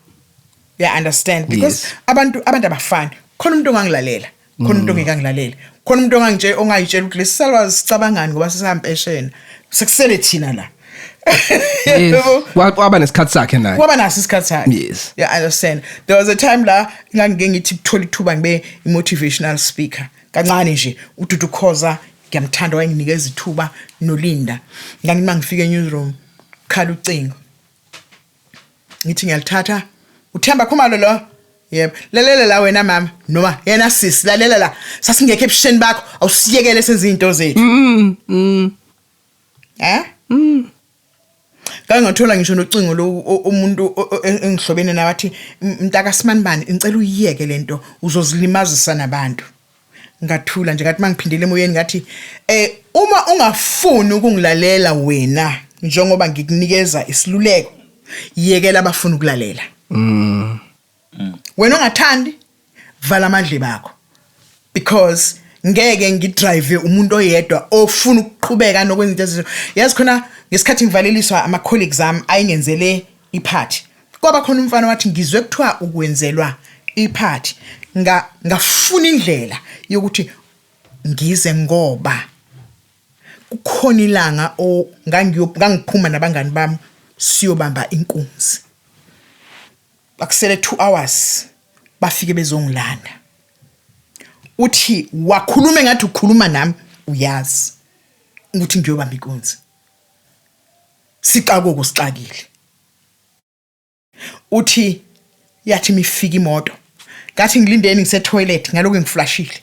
You understand? Because abantu abafani. Khona umuntu ongangilalela, khona umuntu ongekangilalela. Khona umuntu ongayitshela ukuthi lesisalwa sicabangani ngoba sisampesheni. Sekusele thina la. Waba nesikhathi sakhe naye. Waba naso isikhathi sakhe. Yes. Yeah, I understand. There was a time la ngangike ngithi kuthola ithuba ngibe motivational speaker. Kancane nje uDudu Khoza ngiyamthanda wayenginikeza ithuba noLinda. Ngangithi mangifika e-newsroom khala ucingo. Ngithi ngiyalithatha. Uthemba Khumalo lo? Yebo. Lalela la wena mama noma yena sisi lalela la. Sasingekho ebusheni bakho awusiyekele senze izinto zethu. Ngathola ngisho nocingo lo umuntu engihlobene nabathi mntaka Simanibani ngicela uyiyeke lento uzozilimazisa nabantu. Ngathula nje ngathi mangiphindele emoyeni ngathi uma ungafuni ukungilalela wena njengoba ngikunikeza isiluleko yekela abafuna ukulalela. Wena ungathandi vala amadle bakho, because ngeke ngidrive umuntu oyedwa ofuna ukuqhubeka nokwenza into ezinto. Yazi khona ngesikhathi ngivaleliswa ama colleagues ami ayingenzele iphathi, kwaba khona umfana wathi ngizwe kuthiwa ukwenzelwa iphathi, ngafuna indlela yokuthi ngize ngoba kukhona ilanga ngangiphuma nabangani bami siyobamba inkunzi. Bakusele 2 hours bafike bezongilanda. Uthi wakhuluma ngathi ukhuluma nami uyazi ukuthi ngiyobamba inkunzi. Siqako kusixakile. Uthi yathi mifika imoto. Ngathi ngilindeni ngise toilet ngaloku ngiflashile.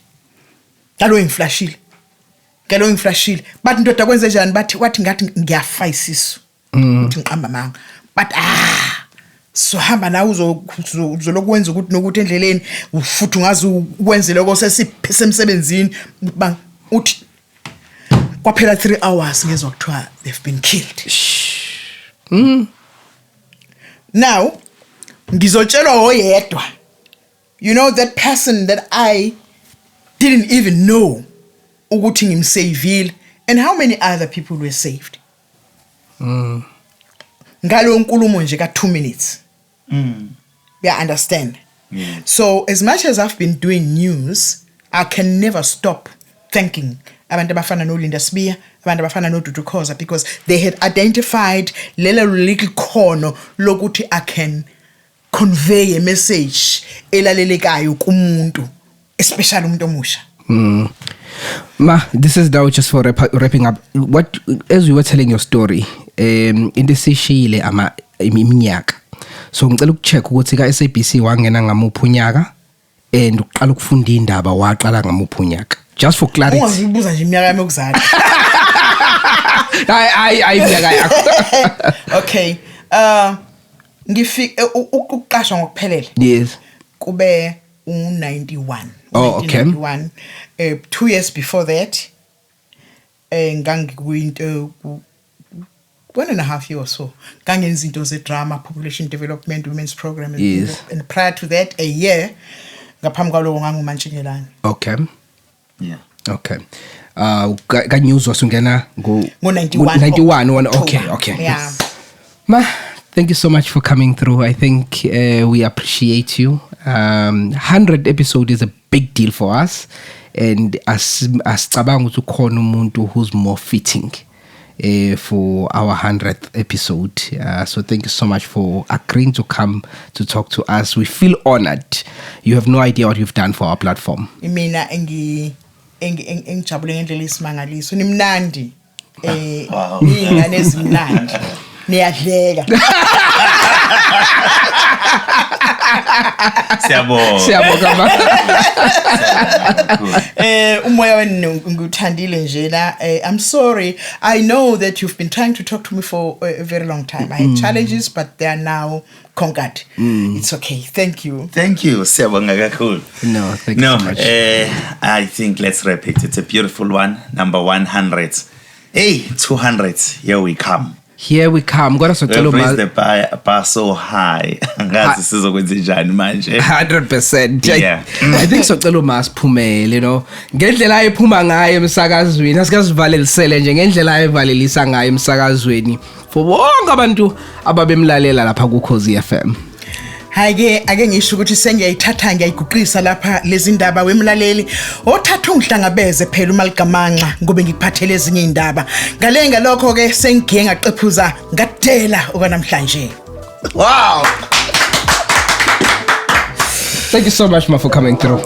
Bathi ndoda kwenze njani wathi ngathi ngiyafa isisu. Uthi ngiqamba manga. But so hamba nawe uzolokwenza ukuthi nokuthi endleleni futhi ungazi ukwenze lokho sesemsebenzini uthi kwaphela 3 hours ngezwe kuthiwa they've been killed. Now ngizotshelwa oyedwa, you know, that person that I didn't even know ukuthi ngimsavile, and how many other people were saved ngalo nkulumo nje ka 2 minutes. Yeah, understand. So as much as I've been doing news, I can never stop thanking abantu abafana no Linda Sibiya, abantu abafana no Dudu Khoza, because they had identified lelo little khono lokuthi I can convey a message elalelekayo kumuntu, especially umuntu omusha. Ma, this is now just for wrapping up. What, as you were telling your story, in the sishile iminyaka. So ngicela ukucheck ukuthi ka SABC wangena ngamuphi unyaka and uqala ukufunda indaba waqala ngamuphi unyaka. Just for clarity. Ungazibuza nje iminyaka yami yokuzala. Hayi iminyaka yakho. Okay. Ngifika ukuqashwa ngokuphelele. Yes. Kube 91. Oh, okay. 1991. 2 years before that, ngangikuyinto 1.5 years or so. Ngangenza into ze-drama, population development, women's program, yes. And prior to that, a year, ngaphambi kwaloko nganguMantshingelani. Okay. Yeah. Okay. Ka news wasungena ngo 91. Okay. Yeah. Ma, thank you so much for coming through. I think we appreciate you. 100 episode is a big deal for us, and as cabanga ukuthi ukhona umuntu who's more fitting for our 100th episode. So thank you so much for agreeing to come to talk to us. We feel honored. You have no idea what you've done for our platform. Mina engijabule ngendlela isimangaliso. Nimnandi. Ingane ezimnandi. Niyadleka. Siyabonga ma. Umoya wenu nguthandile nje la. I'm sorry. I know that you've been trying to talk to me for a very long time. I had challenges, but they are now conquered. It's okay. Thank you. Siyabonga kakhulu. No, thank you so much. I think let's wrap it. It's a beautiful one. Number 100. Hey, 200. Here we come. Kodwa socela raise the bar so high. Ngazi sizokwenza njani manje. 100%. Yeah. I think socela masiphumele, you know. Ngendlela ayiphuma ngayo emsakazweni, asikazivalelisele nje ngendlela ayivalelisa ngayo emsakazweni. For bonke abantu ababemlalela lapha ku Khosi FM. Ake ngisho ukuthi sengiyayithatha ngiyayiguqisa lapha lezi ndaba wemlaleli othatha ungihlangabeze phela uMaligamanxa ngobe ngikuphathele ezinye indaba ngalenga lokho ke sengigiye ngaqephuza ngadela okwanamhlanje. Wow. Thank you so much for coming through.